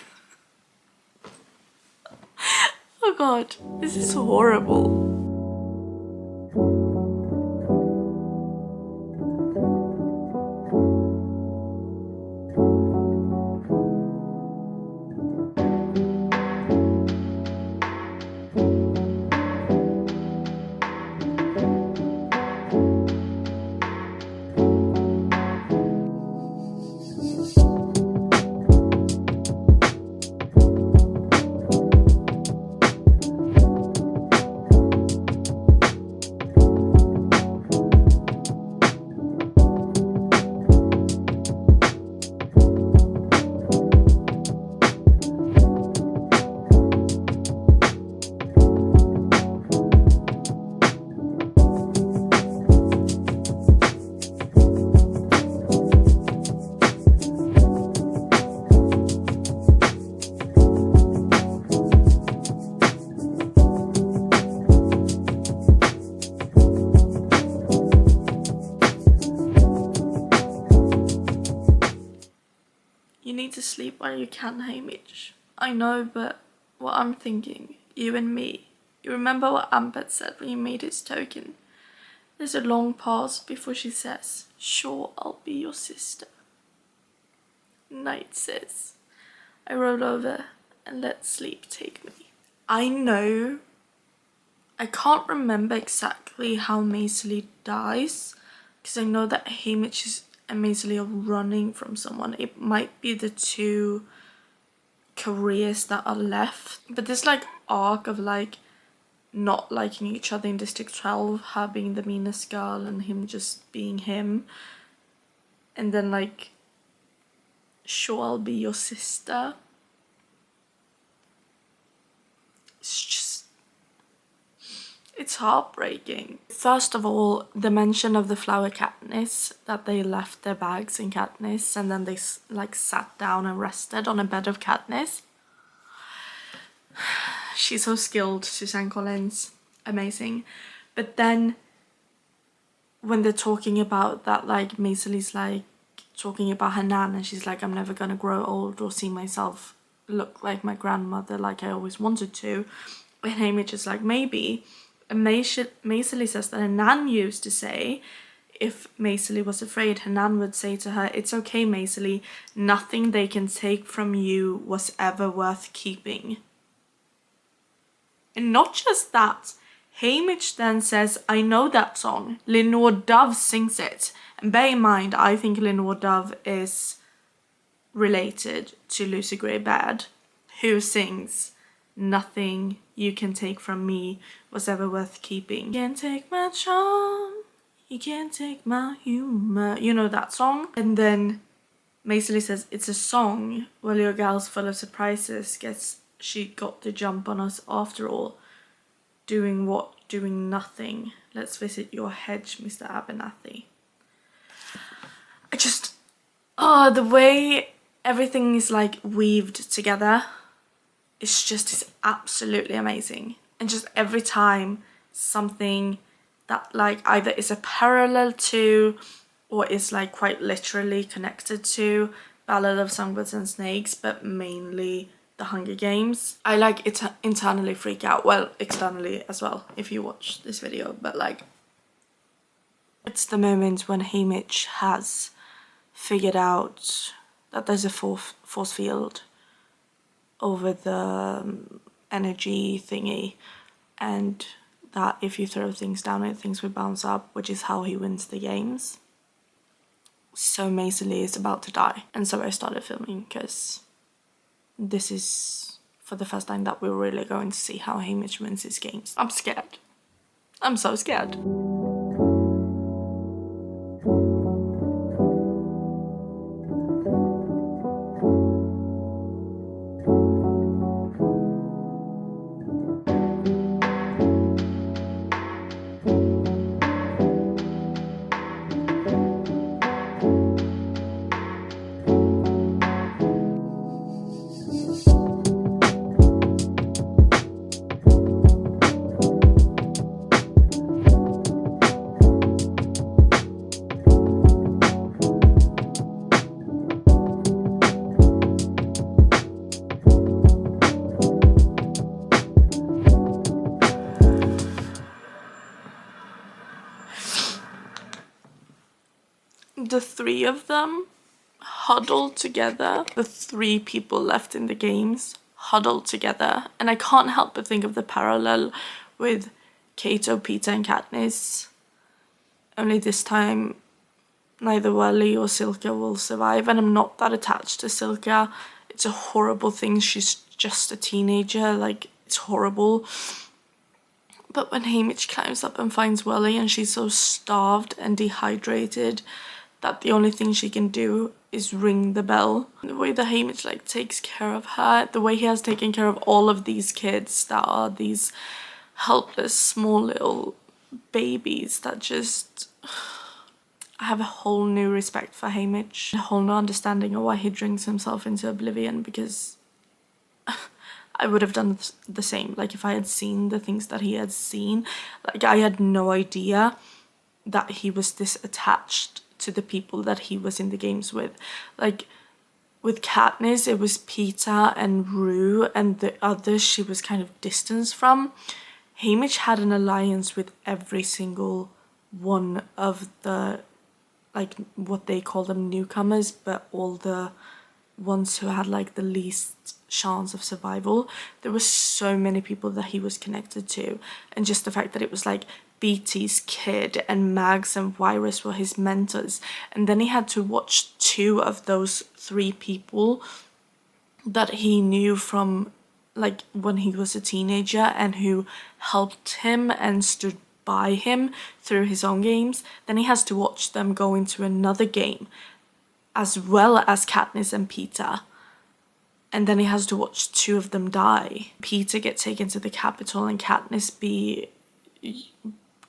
Oh god, this is horrible. You need to sleep while you can, Hamish. I know, but what I'm thinking, you and me, you remember what Ambet said when you made his token? There's a long pause before she says, "Sure, I'll be your sister." Night says, I roll over and let sleep take me. I know, I can't remember exactly how Maisley dies, because I know that Hamish and Maisley are running from someone. It might be the two careers that are left. But this like arc of like not liking each other in District 12, her being the meanest girl and him just being him. And then like, "Sure, I'll be your sister." It's heartbreaking. First of all, the mention of the flower Katniss, that they left their bags in Katniss and then they like sat down and rested on a bed of Katniss. She's so skilled, Suzanne Collins. Amazing. But then when they're talking about that, like Maisley's like talking about her nan and she's like, "I'm never gonna grow old or see myself look like my grandmother like I always wanted to." And Hamish is like, "Maybe." And Maisley says that her nan used to say, if Maisley was afraid, her nan would say to her, "It's okay, Maisley, nothing they can take from you was ever worth keeping." And not just that, Hamish then says, "I know that song, Lenore Dove sings it." And bear in mind, I think Lenore Dove is related to Lucy Gray Baird, who sings, "Nothing you can take from me was ever worth keeping. You can't take my charm, you can't take my humor." You know that song? And then Maisley says, "It's a song. Well, your gal's full of surprises. Guess she got the jump on us after all. Doing what? Doing nothing. Let's visit your hedge, Mr. Abernathy." I just... oh, the way everything is like weaved together, is absolutely amazing. And just every time something that like either is a parallel to or is like quite literally connected to Ballad of Songbirds and Snakes, but mainly The Hunger Games, I like internally freak out. Well, externally as well, if you watch this video, but like, it's the moment when Hamish has figured out that there's a force field over the energy thingy, and that if you throw things down it, things will bounce up, which is how he wins the games. So Maisley is about to die, and so I started filming, because this is for the first time that we're really going to see how Hamish wins his games. I'm scared. I'm so scared. the three of them huddled together, the three people left in the games huddled together, and I can't help but think of the parallel with Kato, Peeta and Katniss, only this time neither Welly or Silka will survive, and I'm not that attached to Silka. It's a horrible thing, she's just a teenager, like, it's horrible. But when Haymitch climbs up and finds Welly and she's so starved and dehydrated that the only thing she can do is ring the bell. The way that Haymitch like takes care of her, the way he has taken care of all of these kids that are these helpless small little babies that just... I have a whole new respect for Haymitch, a whole new understanding of why he drinks himself into oblivion, because I would have done the same. Like, if I had seen the things that he had seen, like, I had no idea that he was this attached to the people that he was in the games with. Like, with Katniss, it was Peeta and Rue, and the others she was kind of distanced from. Haymitch had an alliance with every single one of the, like, what they call them, newcomers, but all the ones who had like the least chance of survival. There were so many people that he was connected to, and just the fact that it was like BT's kid and Mags and Virus were his mentors, and then he had to watch two of those three people that he knew from like when he was a teenager and who helped him and stood by him through his own games. Then he has to watch them go into another game, as well as Katniss and Peeta. And then he has to watch two of them die. Peeta get taken to the Capitol and Katniss be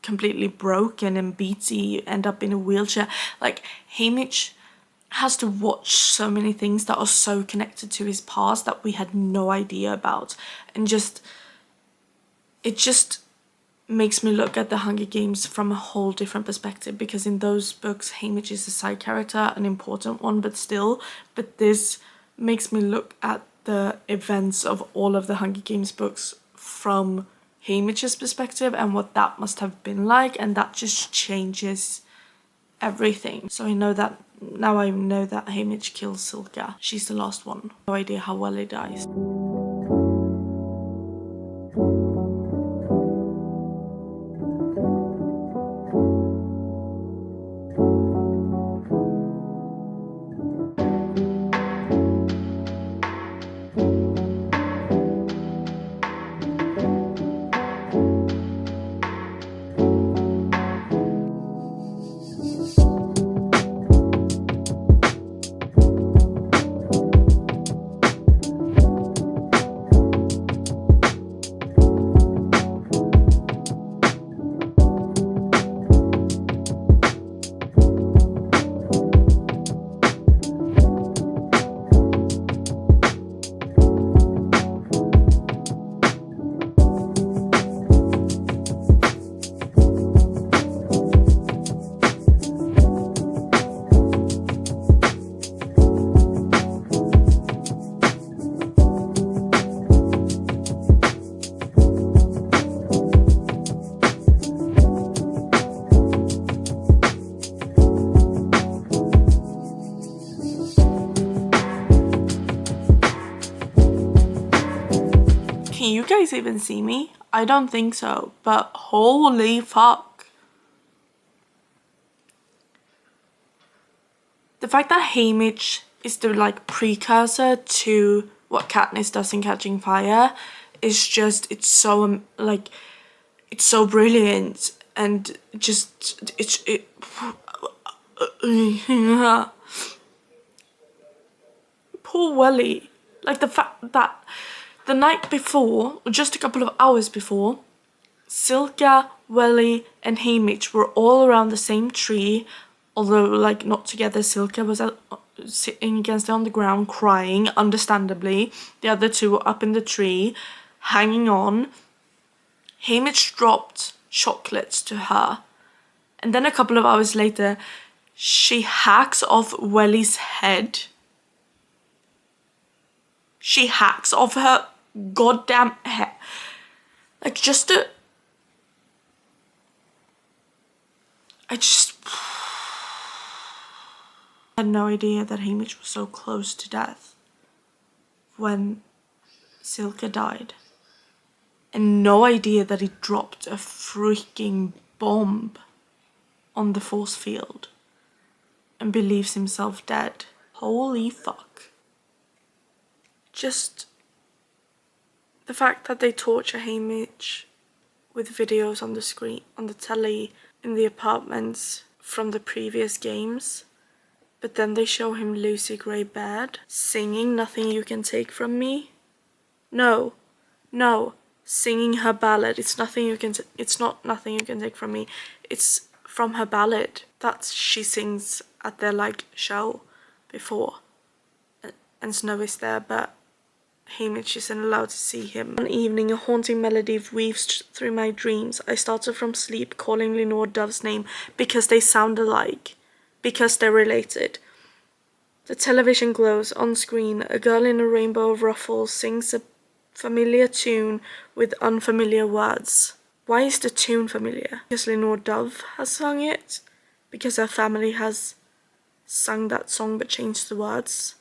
completely broken and BT end up in a wheelchair. Like, Haymitch has to watch so many things that are so connected to his past that we had no idea about. And it just makes me look at the Hunger Games from a whole different perspective, because in those books Haymitch is a side character, an important one, but still. But this makes me look at the events of all of the Hunger Games books from Haymitch's perspective and what that must have been like, and that just changes everything. So I know that Haymitch kills Silka. She's the last one. No idea how well he dies. Can you guys even see me? I don't think so, but holy fuck. The fact that Haymitch is the like precursor to what Katniss does in Catching Fire is just, it's so like, it's so brilliant, and just poor Welly. Like, the fact that the night before, or just a couple of hours before, Silka, Welly and Haymitch were all around the same tree, although like not together. Silka was sitting against it on the ground crying, understandably. The other two were up in the tree, hanging on. Haymitch dropped chocolates to her, and then a couple of hours later, she hacks off Welly's head. She hacks off her goddamn head. Like, just a... I had no idea that Hamish was so close to death when Silke died. And no idea that he dropped a freaking bomb on the force field and believes himself dead. Holy fuck. Just the fact that they torture Hamish with videos on the screen, on the telly, in the apartments from the previous games, but then they show him Lucy Gray Baird singing Nothing You Can Take From Me. No, singing her ballad. It's not Nothing You Can Take From Me. It's from her ballad that she sings at their show before. And Snow is there, but Hamish isn't allowed to see him. One evening, a haunting melody weaves through my dreams. I started from sleep calling Lenore Dove's name because they sound alike, because they're related. The television glows on screen. A girl in a rainbow of ruffles sings a familiar tune with unfamiliar words. Why is the tune familiar? Because Lenore Dove has sung it? Because her family has sung that song but changed the words?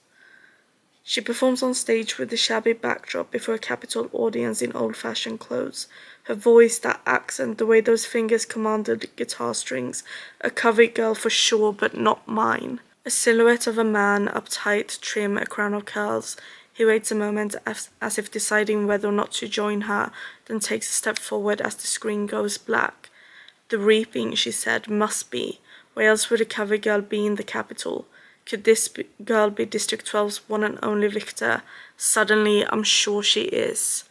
She performs on stage with a shabby backdrop before a Capitol audience in old-fashioned clothes. Her voice, that accent, the way those fingers commanded the guitar strings. A cover girl for sure, but not mine. A silhouette of a man, uptight, trim, a crown of curls. He waits a moment as if deciding whether or not to join her, then takes a step forward as the screen goes black. The reaping, she said, must be. Where else would a cover girl be in the Capitol? Could this girl be District 12's one and only victor? Suddenly, I'm sure she is.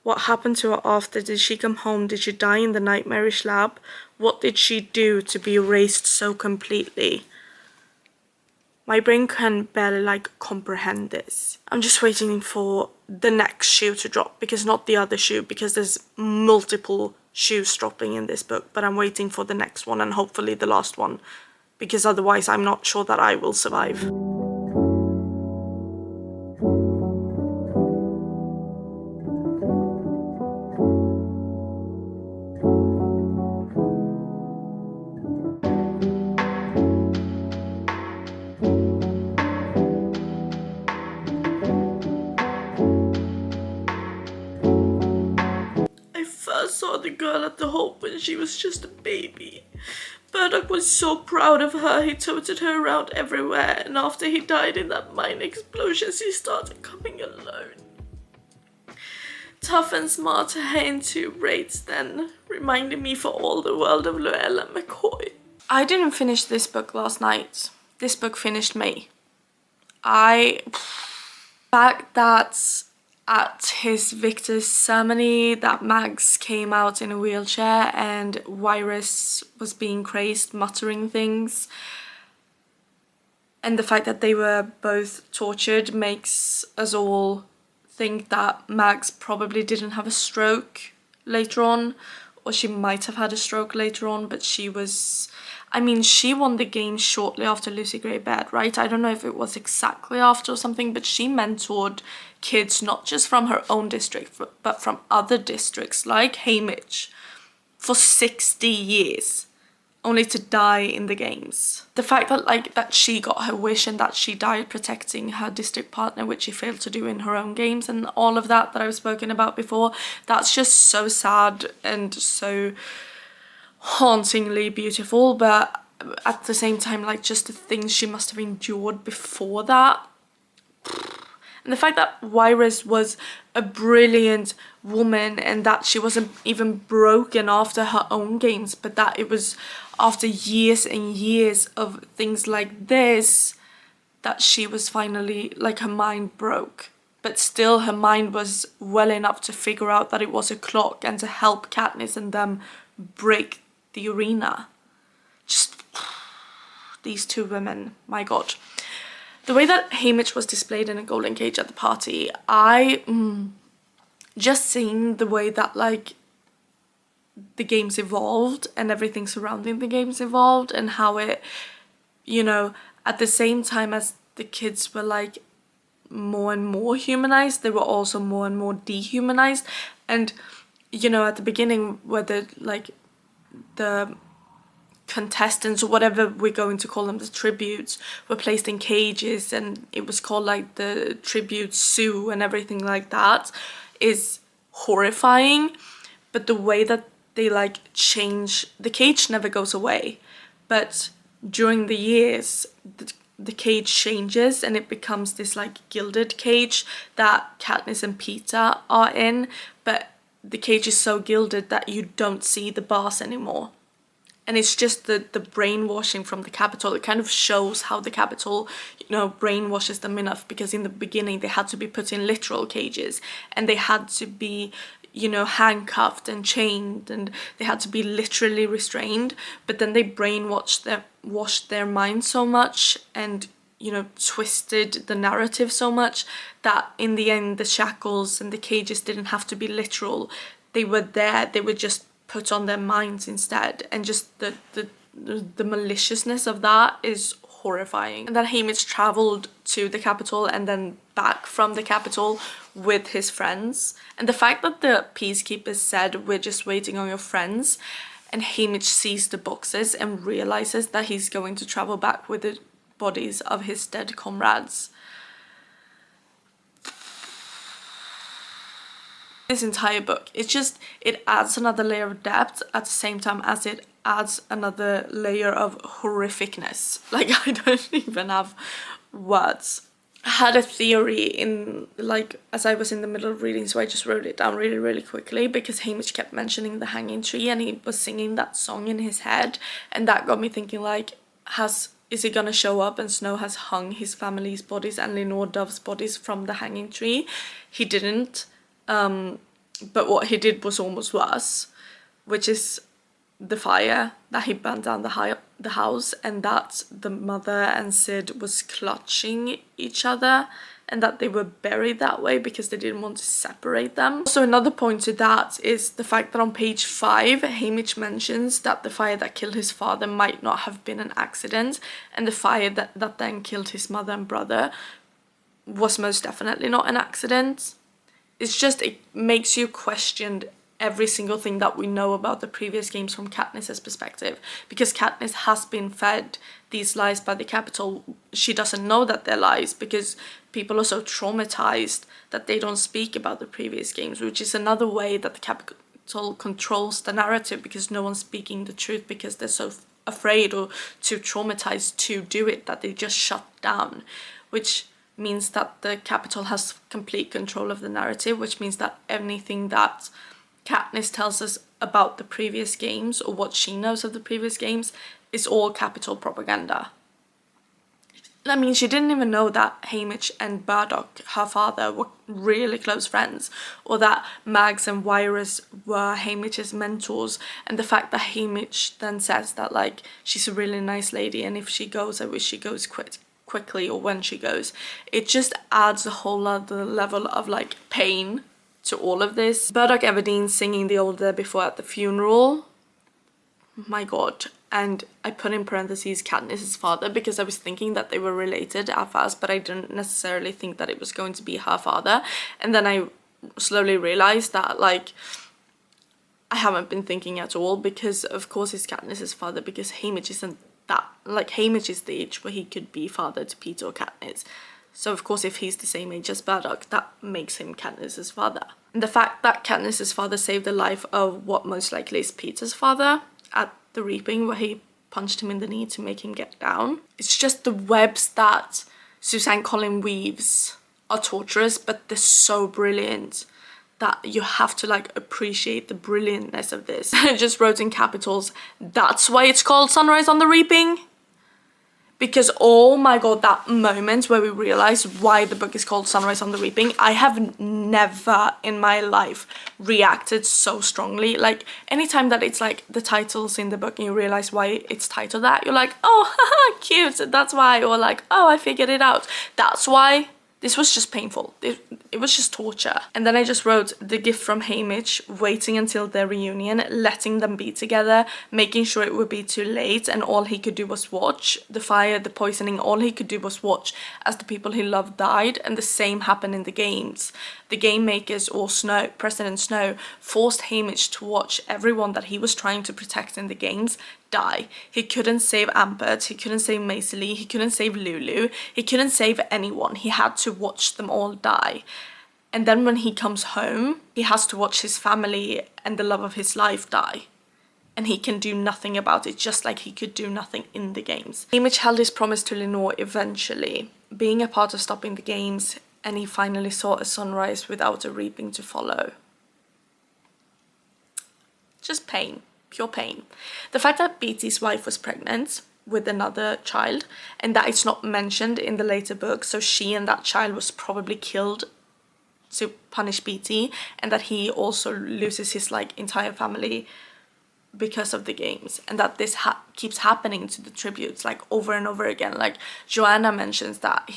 What happened to her after? Did she come home? Did she die in the nightmarish lab? What did she do to be erased so completely? My brain can barely comprehend this. I'm just waiting for the next shoe to drop, because not the other shoe, because there's multiple shoes dropping in this book, but I'm waiting for the next one and hopefully the last one, because otherwise I'm not sure that I will survive. I first saw the girl at the Hope when she was just a baby. Burdock was so proud of her, he toted her around everywhere, and after he died in that mine explosion, she started coming alone. Tough and smart, her into braids then, reminding me for all the world of Luella McCoy. I didn't finish this book last night. This book finished me. The fact that at his victor's ceremony that Mags came out in a wheelchair and Virus was being crazed, muttering things, and the fact that they were both tortured makes us all think that Mags probably didn't have a stroke later on, or she might have had a stroke later on, but she won the game shortly after Lucy Gray Baird, right? I don't know if it was exactly after or something, but she mentored kids not just from her own district, but from other districts like Hamish for 60 years, only to die in the games. The fact that that she got her wish and that she died protecting her district partner, which she failed to do in her own games, and all of that I've spoken about before, that's just so sad and so hauntingly beautiful. But at the same time, just the things she must have endured before that. And the fact that Virus was a brilliant woman and that she wasn't even broken after her own games, but that it was after years and years of things like this that she was finally, her mind broke. But still her mind was well enough to figure out that it was a clock and to help Katniss and them break the arena. Just these two women, my god. The way that Hamish was displayed in a golden cage at the party, just seeing the way that the games evolved and everything surrounding the games evolved, and how it, at the same time as the kids were more and more humanized, they were also more and more dehumanized. And at the beginning, where the contestants, or whatever we're going to call them, the tributes, were placed in cages, and it was called like the tribute zoo and everything like that, is horrifying. But the way that they like change, the cage never goes away, but during the years the cage changes and it becomes this like gilded cage that Katniss and Peeta are in, but the cage is so gilded that you don't see the bars anymore. And it's just the brainwashing from the Capitol. It kind of shows how the Capitol, you know, brainwashes them enough, because in the beginning they had to be put in literal cages and they had to be, you know, handcuffed and chained, and they had to be literally restrained. But then they washed their minds so much and, you know, twisted the narrative so much that in the end the shackles and the cages didn't have to be literal. They were there, they were just put on their minds instead, and just the maliciousness of that is horrifying. And that Haymitch travelled to the Capitol and then back from the Capitol with his friends, and the fact that the peacekeepers said, "We're just waiting on your friends," and Haymitch sees the boxes and realizes that he's going to travel back with the bodies of his dead comrades. This entire book, it adds another layer of depth at the same time as it adds another layer of horrificness. Like, I don't even have words. I had a theory in, like, as I was in the middle of reading, so I just wrote it down really quickly, because Haymitch kept mentioning the hanging tree and he was singing that song in his head, and that got me thinking, like, is he gonna show up and Snow has hung his family's bodies and Lenore Dove's bodies from the hanging tree? He didn't. But what he did was almost worse, which is the fire that he burned down the house, and that the mother and Sid was clutching each other, and that they were buried that way because they didn't want to separate them. Also, another point to that is the fact that on page 5, Haymitch mentions that the fire that killed his father might not have been an accident, and the fire that then killed his mother and brother was most definitely not an accident. It's just, it makes you question every single thing that we know about the previous games from Katniss's perspective, because Katniss has been fed these lies by the Capitol. She doesn't know that they're lies because people are so traumatized that they don't speak about the previous games, which is another way that the Capitol controls the narrative, because no one's speaking the truth because they're so afraid or too traumatized to do it that they just shut down, which means that the Capitol has complete control of the narrative, which means that anything that Katniss tells us about the previous games, or what she knows of the previous games, is all Capitol propaganda. That means she didn't even know that Haymitch and Bardock, her father, were really close friends, or that Mags and Wirus were Haymitch's mentors, and the fact that Haymitch then says that, like, she's a really nice lady, and if she goes, I wish she goes quickly, or when she goes. It just adds a whole other level of, like, pain to all of this. Burdock Everdeen singing the Old There Before at the funeral, my god. And I put in parentheses Katniss's father, because I was thinking that they were related at first, but I didn't necessarily think that it was going to be her father. And then I slowly realized that, like, I haven't been thinking at all, because of course it's Katniss's father, because Haymitch isn't that, like, Haymitch is the age where he could be father to Peeta or Katniss. So of course if he's the same age as Bardock, that makes him Katniss's father. And the fact that Katniss's father saved the life of what most likely is Peeta's father at the Reaping, where he punched him in the knee to make him get down. It's just the webs that Suzanne Collins weaves are torturous, but they're so brilliant that you have to, like, appreciate the brilliantness of this. I just wrote in capitals, that's why it's called Sunrise on the Reaping. Because, oh my god, that moment where we realize why the book is called Sunrise on the Reaping, I have never in my life reacted so strongly. Like, anytime that it's like the titles in the book and you realize why it's titled that, you're like, oh, haha, cute, that's why. Or like, oh, I figured it out, that's why. This was just painful. It was just torture. And then I just wrote the gift from Haymitch, waiting until their reunion, letting them be together, making sure it would be too late, and all he could do was watch. The fire, the poisoning, all he could do was watch as the people he loved died, and the same happened in the games. The game makers, or Snow, President Snow, forced Haymitch to watch everyone that he was trying to protect in the games die. He couldn't save Ambert, he couldn't save Maisie, he couldn't save Lulu, he couldn't save anyone. He had to watch them all die. And then when he comes home, he has to watch his family and the love of his life die. And he can do nothing about it, just like he could do nothing in the games. Haymitch held his promise to Lenore eventually, being a part of stopping the games, and he finally saw a sunrise without a reaping to follow. Just pain, pure pain. The fact that Beatty's wife was pregnant with another child, and that it's not mentioned in the later book, so she and that child was probably killed to punish Beatty, and that he also loses his like entire family because of the games, and that this keeps happening to the tributes like over and over again. Like Joanna mentions that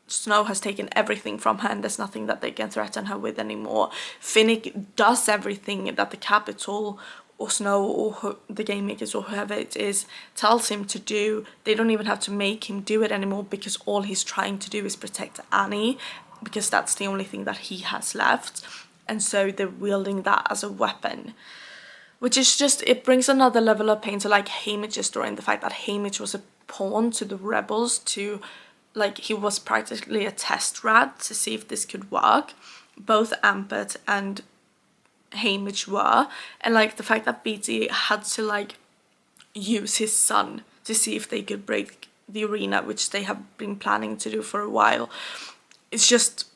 Snow has taken everything from her and there's nothing that they can threaten her with anymore. Finnick does everything that the Capitol or Snow or the game makers or whoever it is tells him to do. They don't even have to make him do it anymore, because all he's trying to do is protect Annie, because that's the only thing that he has left. And so they're wielding that as a weapon, which is just, it brings another level of pain to like Haymitch's story, and the fact that Haymitch was a pawn to the rebels, to like he was practically a test rat to see if this could work. Both Ambert and Haymitch were, and like the fact that Beatty had to like use his son to see if they could break the arena, which they have been planning to do for a while. It's just,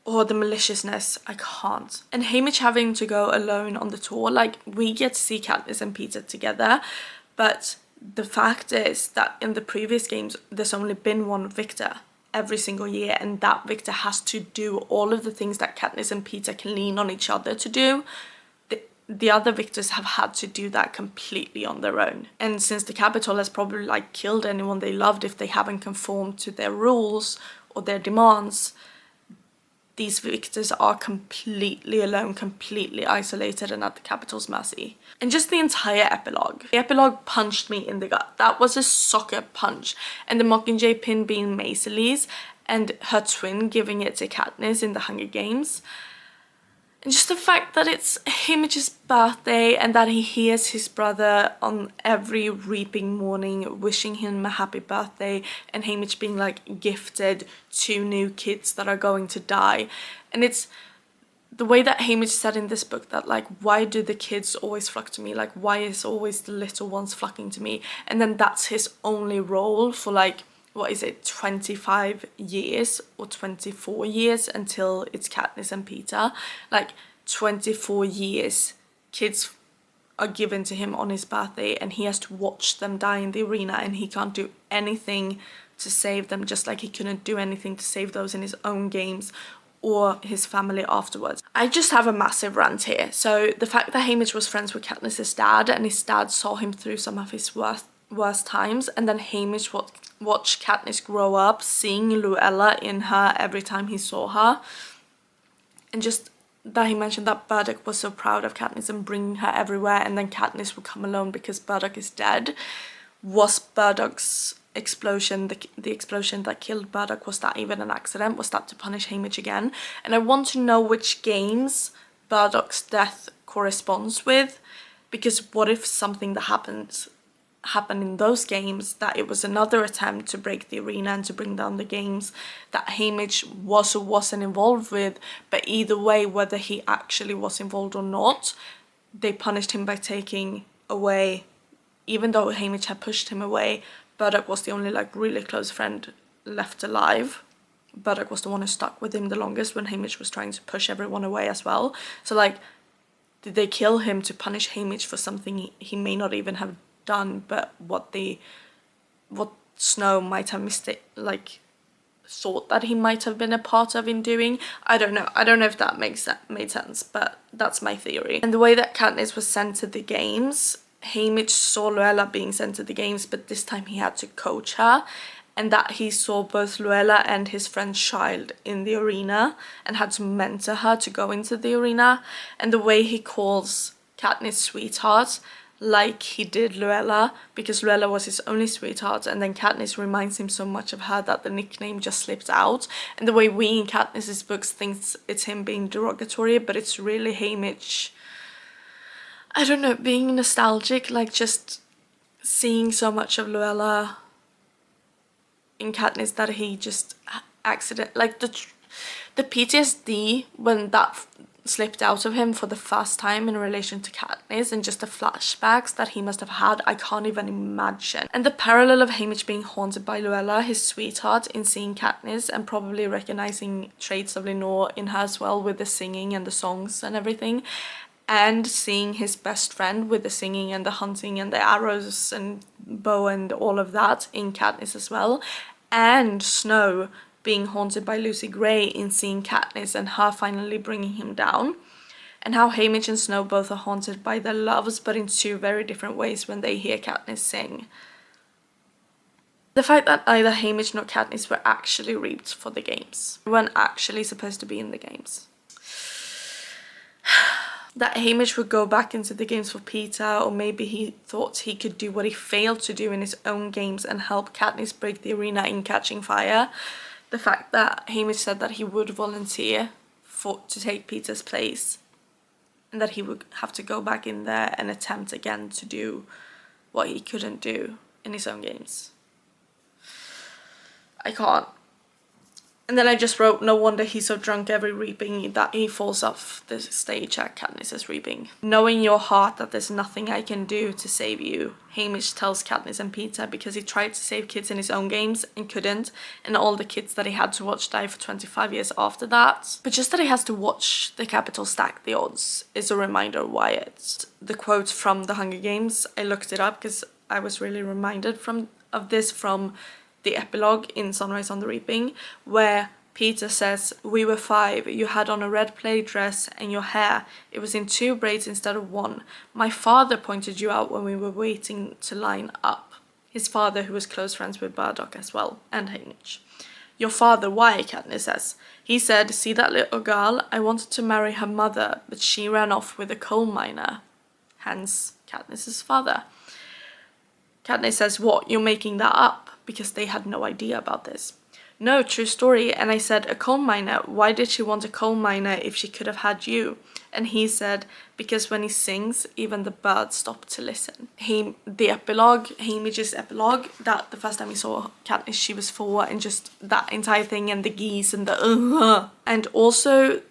or the maliciousness, I can't. And Haymitch having to go alone on the tour, like we get to see Katniss and Peter together, but the fact is that in the previous games there's only been one victor every single year, and that victor has to do all of the things that Katniss and Peter can lean on each other to do. The other victors have had to do that completely on their own. And since the Capitol has probably like killed anyone they loved if they haven't conformed to their rules or their demands, these victors are completely alone, completely isolated and at the Capitol's mercy. And just the entire epilogue. The epilogue punched me in the gut. That was a soccer punch. And the Mockingjay pin being Maisie's and her twin giving it to Katniss in the Hunger Games. And just the fact that it's Haymitch's birthday and that he hears his brother on every reaping morning wishing him a happy birthday, and Haymitch being like gifted 2 new kids that are going to die. And it's the way that Haymitch said in this book that like, why do the kids always flock to me? Like, why is always the little ones flocking to me? And then that's his only role for like, what is it, 25 years or 24 years until it's Katniss and Peter. Like 24 years kids are given to him on his birthday, and he has to watch them die in the arena, and he can't do anything to save them, just like he couldn't do anything to save those in his own games or his family afterwards. I just have a massive rant here. So the fact that Haymitch was friends with Katniss's dad, and his dad saw him through some of his worst times, and then Haymitch watched Katniss grow up, seeing Luella in her every time he saw her. And just that he mentioned that Burdock was so proud of Katniss and bringing her everywhere, and then Katniss would come alone because Burdock is dead. Was Burdock's explosion, the explosion that killed Burdock, was that even an accident? Was that to punish Haymitch again? And I want to know which games Burdock's death corresponds with, because what if something that happened in those games, that it was another attempt to break the arena and to bring down the games that Haymitch was or wasn't involved with, but either way, whether he actually was involved or not, they punished him by taking away, even though Haymitch had pushed him away, Burdock was the only like really close friend left alive. Burdock was the one who stuck with him the longest when Haymitch was trying to push everyone away as well. So like, did they kill him to punish Haymitch for something he may not even have done, but what Snow might have thought that he might have been a part of in doing? I don't know if that made sense, but that's my theory. And the way that Katniss was sent to the games, Haymitch saw Luella being sent to the games, but this time he had to coach her, and that he saw both Luella and his friend Child in the arena and had to mentor her to go into the arena. And the way he calls Katniss sweetheart, like he did Luella, because Luella was his only sweetheart, and then Katniss reminds him so much of her that the nickname just slipped out. And the way we in Katniss's books thinks it's him being derogatory, but it's really Haymitch, I don't know, being nostalgic, like just seeing so much of Luella in Katniss that he just like the PTSD when that slipped out of him for the first time in relation to Katniss, and just the flashbacks that he must have had, I can't even imagine. And the parallel of Haymitch being haunted by Luella, his sweetheart, in seeing Katniss and probably recognizing traits of Lenore in her as well, with the singing and the songs and everything, and seeing his best friend with the singing and the hunting and the arrows and bow and all of that in Katniss as well, and Snow being haunted by Lucy Gray in seeing Katniss and her finally bringing him down, and how Haymitch and Snow both are haunted by their loves but in two very different ways when they hear Katniss sing. The fact that neither Haymitch nor Katniss were actually reaped for the games, weren't actually supposed to be in the games. That Haymitch would go back into the games for Peter, or maybe he thought he could do what he failed to do in his own games and help Katniss break the arena in Catching Fire. The fact that Haymitch said that he would volunteer to take Peter's place, and that he would have to go back in there and attempt again to do what he couldn't do in his own games. I can't. And then I just wrote, no wonder he's so drunk every reaping that he falls off the stage at Katniss's reaping. Knowing your heart that there's nothing I can do to save you, Haymitch tells Katniss and Peter, because he tried to save kids in his own games and couldn't, and all the kids that he had to watch die for 25 years after that. But just that he has to watch the Capitol stack the odds is a reminder why it's the quote from the Hunger Games. I looked it up because I was really reminded of this from the epilogue in Sunrise on the Reaping, where Peter says, "We were 5, you had on a red plaid dress and your hair, it was in 2 braids instead of 1. My father pointed you out when we were waiting to line up." His father, who was close friends with Bardock as well, and Haymitch. "Your father, why?" Katniss says. "He said, see that little girl? I wanted to marry her mother, but she ran off with a coal miner." Hence, Katniss's father. Katniss says, "What, you're making that up?" Because they had no idea about this. "No, true story." And I said, "A coal miner? Why did she want a coal miner if she could have had you?" And he said, "Because when he sings, even the birds stop to listen." The epilogue, Haymitch's epilogue, that the first time we saw Katniss, she was 4, and just that entire thing, and the geese and the And also,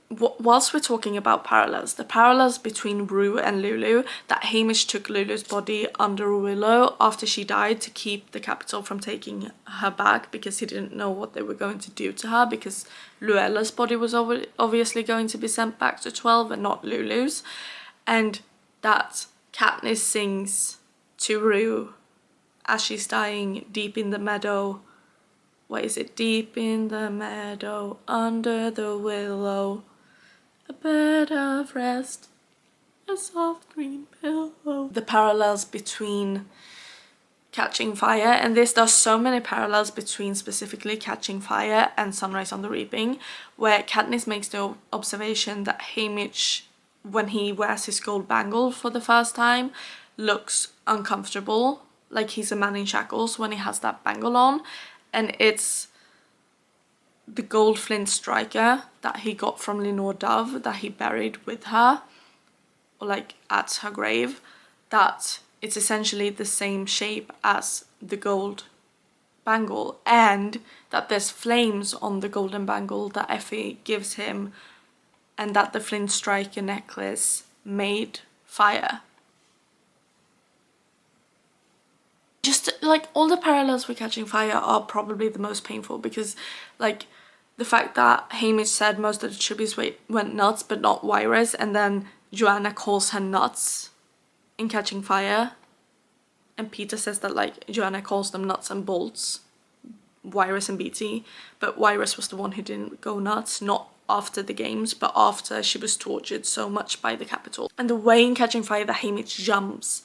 whilst we're talking about parallels, the parallels between Rue and Lulu, that Haymitch took Lulu's body under a willow after she died to keep the Capitol from taking her back, because he didn't know what they were going to do to her, because Luella's body was obviously going to be sent back to 12 and not Lulu's. And that Katniss sings to Rue as she's dying, deep in the meadow. What is it? Deep in the meadow, under the willow, a bed of rest, a soft green pillow. The parallels between Catching Fire, and there's so many parallels between specifically Catching Fire and Sunrise on the Reaping, where Katniss makes the observation that Haymitch, when he wears his gold bangle for the first time, looks uncomfortable, like he's a man in shackles when he has that bangle on, and it's the gold flint striker that he got from Lenore Dove that he buried with her, or like at her grave, that it's essentially the same shape as the gold bangle, and that there's flames on the golden bangle that Effie gives him, and that the flint striker necklace made fire. Just like all the parallels with Catching Fire are probably the most painful, because like the fact that Haymitch said most of the tributes went nuts but not Virus, and then Joanna calls her nuts in Catching Fire, and Peter says that like Joanna calls them nuts and bolts, Virus and Beatty, but Virus was the one who didn't go nuts, not after the games, but after she was tortured so much by the Capitol. And the way in Catching Fire that Haymitch jumps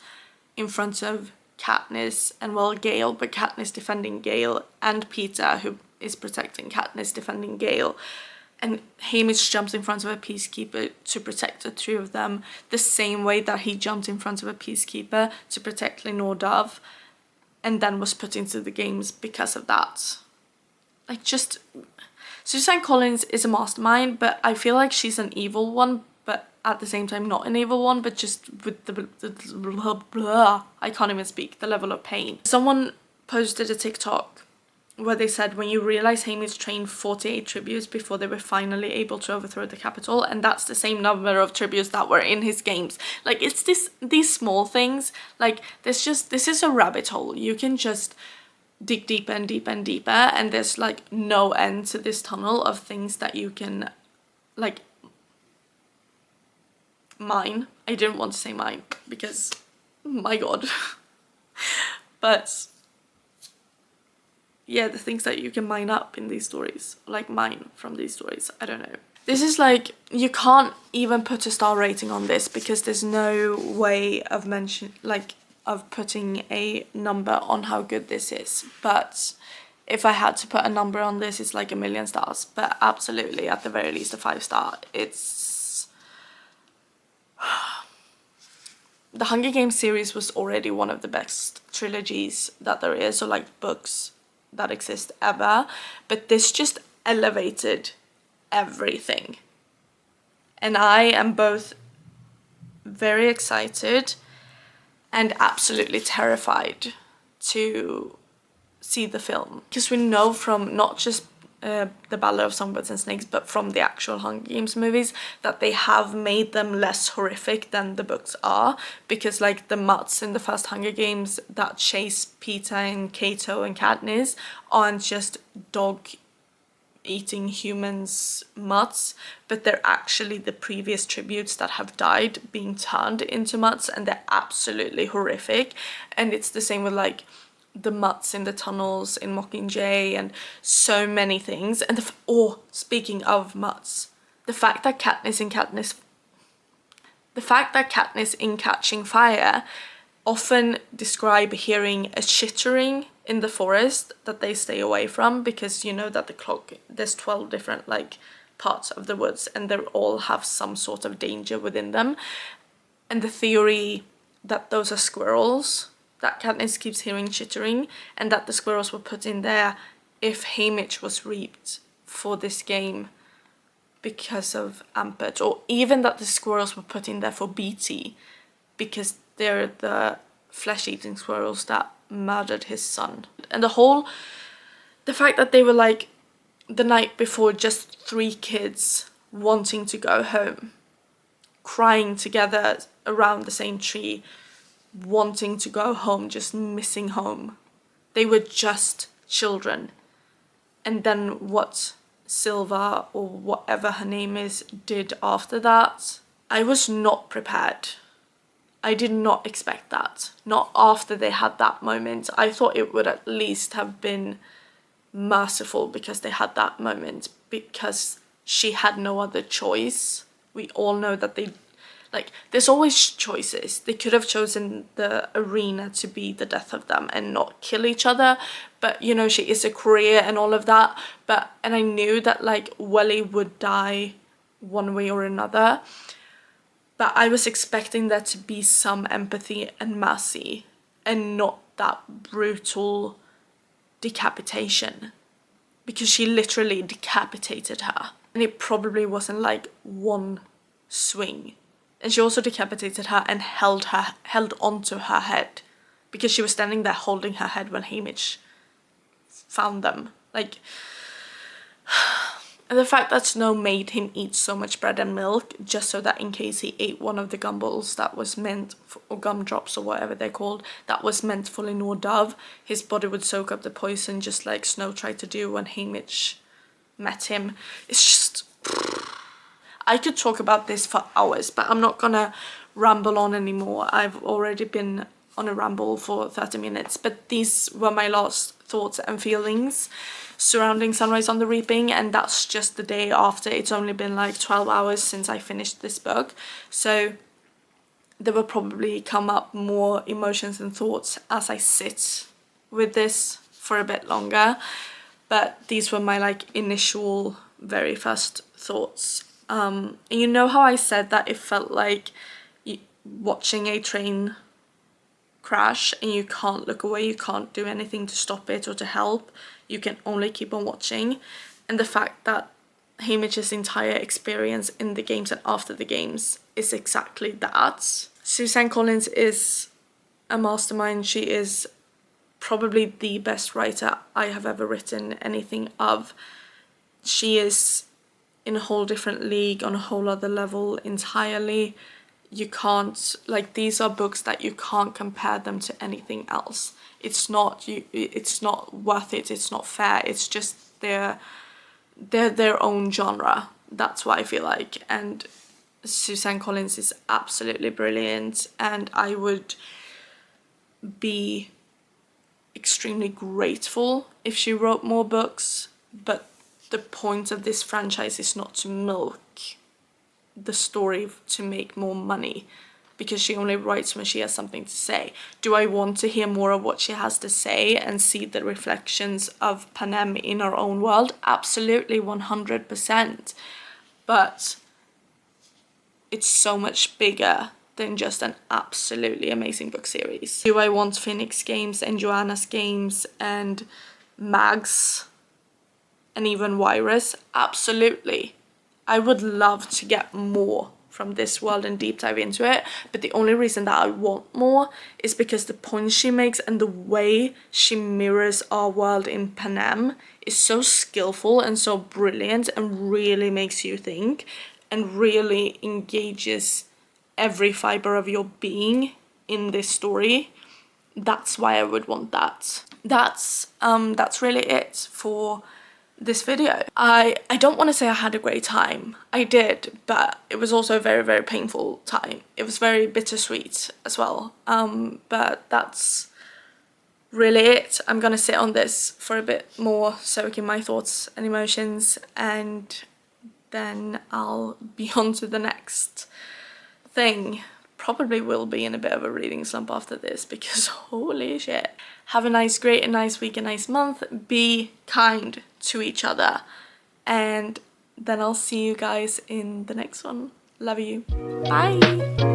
in front of Katniss and, well, Gale, but Katniss defending Gale, and Peter, who is protecting Katniss, defending Gale, and Haymitch jumps in front of a peacekeeper to protect the 2 of them, the same way that he jumped in front of a peacekeeper to protect Lenore Dove, and then was put into the games because of that. Like, just Suzanne Collins is a mastermind, but I feel like she's an evil one, but at the same time not an evil one, but just with the blah, blah, I can't even speak, the level of pain. Someone posted a TikTok where they said when you realize Haymitch trained 48 tributes before they were finally able to overthrow the capital, and that's the same number of tributes that were in his games. Like, it's these small things, like this is a rabbit hole. You can just dig deeper and deeper and deeper, and there's like no end to this tunnel of things that you can like mine. I didn't want to say mine because my god. But yeah, the things that you can mine up in these stories, like mine from these stories, I don't know. This is like, you can't even put a star rating on this because there's no way of of putting a number on how good this is. But if I had to put a number on this, it's like 1,000,000 stars. But absolutely, at the very least, a 5-star. It's the Hunger Games series was already one of the best trilogies that there is, or like books that exist ever, but this just elevated everything. And I am both very excited and absolutely terrified to see the film, because we know from not just the Ballad of Songbirds and Snakes, but from the actual Hunger Games movies, that they have made them less horrific than the books are, because like the mutts in the first Hunger Games that chase Peeta and Cato and Katniss aren't just dog eating humans mutts, but they're actually the previous tributes that have died being turned into mutts, and they're absolutely horrific. And it's the same with like the mutts in the tunnels in Mockingjay and so many things. And speaking of mutts, the fact that Katniss in Catching Fire often describe hearing a chittering in the forest that they stay away from, because you know that there's 12 different like parts of the woods and they all have some sort of danger within them. And the theory that those are squirrels, that Katniss keeps hearing chittering, and that the squirrels were put in there if Haymitch was reaped for this game because of Ampert, or even that the squirrels were put in there for Beatty because they're the flesh-eating squirrels that murdered his son. And the fact that they were like the night before just 3 kids wanting to go home, crying together around the same tree, wanting to go home, just missing home. They were just children. And then what Silva, or whatever her name is, did after that, I was not prepared. I did not expect that. Not after they had that moment. I thought it would at least have been merciful because they had that moment, because she had no other choice. We all know that there's always choices. They could have chosen the arena to be the death of them and not kill each other, but you know, she is a courier and all of that. And I knew that like Welly would die one way or another, but I was expecting there to be some empathy and mercy and not that brutal decapitation, because she literally decapitated her, and it probably wasn't like one swing. And she also decapitated her and held onto her head, because she was standing there holding her head when Haymitch found them. Like, and the fact that Snow made him eat so much bread and milk just so that in case he ate one of the gumballs that was meant for, or gumdrops or whatever they're called, that was meant for Lenore Dove, his body would soak up the poison, just like Snow tried to do when Haymitch met him. It's just, I could talk about this for hours, but I'm not gonna ramble on anymore. I've already been on a ramble for 30 minutes, but these were my last thoughts and feelings surrounding Sunrise on the Reaping, and that's just the day after. It's only been like 12 hours since I finished this book, so there will probably come up more emotions and thoughts as I sit with this for a bit longer, but these were my like initial very first thoughts. And you know how I said that it felt like watching a train crash and you can't look away, you can't do anything to stop it or to help, you can only keep on watching. And the fact that Haymitch's entire experience in the games and after the games is exactly that. Suzanne Collins is a mastermind. She is probably the best writer I have ever written anything of. She is in a whole different league, on a whole other level entirely. You can't, like, these are books that you can't compare them to anything else. It's not worth it, it's not fair, it's just they're their own genre. That's what I feel like. And Suzanne Collins is absolutely brilliant, and I would be extremely grateful if she wrote more books, but the point of this franchise is not to milk the story to make more money, because she only writes when she has something to say. Do I want to hear more of what she has to say and see the reflections of Panem in our own world? Absolutely, 100%. But it's so much bigger than just an absolutely amazing book series. Do I want Phoenix Games and Joanna's Games and Mags and even Virus? Absolutely. I would love to get more from this world and deep dive into it, but the only reason that I want more is because the points she makes and the way she mirrors our world in Panem is so skillful and so brilliant and really makes you think and really engages every fiber of your being in this story. That's why I would want that. That's really it for this video. I don't want to say I had a great time. I did, but it was also a very, very painful time. It was very bittersweet as well. But that's really it. I'm gonna sit on this for a bit more, soak in my thoughts and emotions, and then I'll be on to the next thing. Probably will be in a bit of a reading slump after this, because holy shit. Have a nice, great, a nice week, a nice month. Be kind to each other, and then I'll see you guys in the next one. Love you. Bye.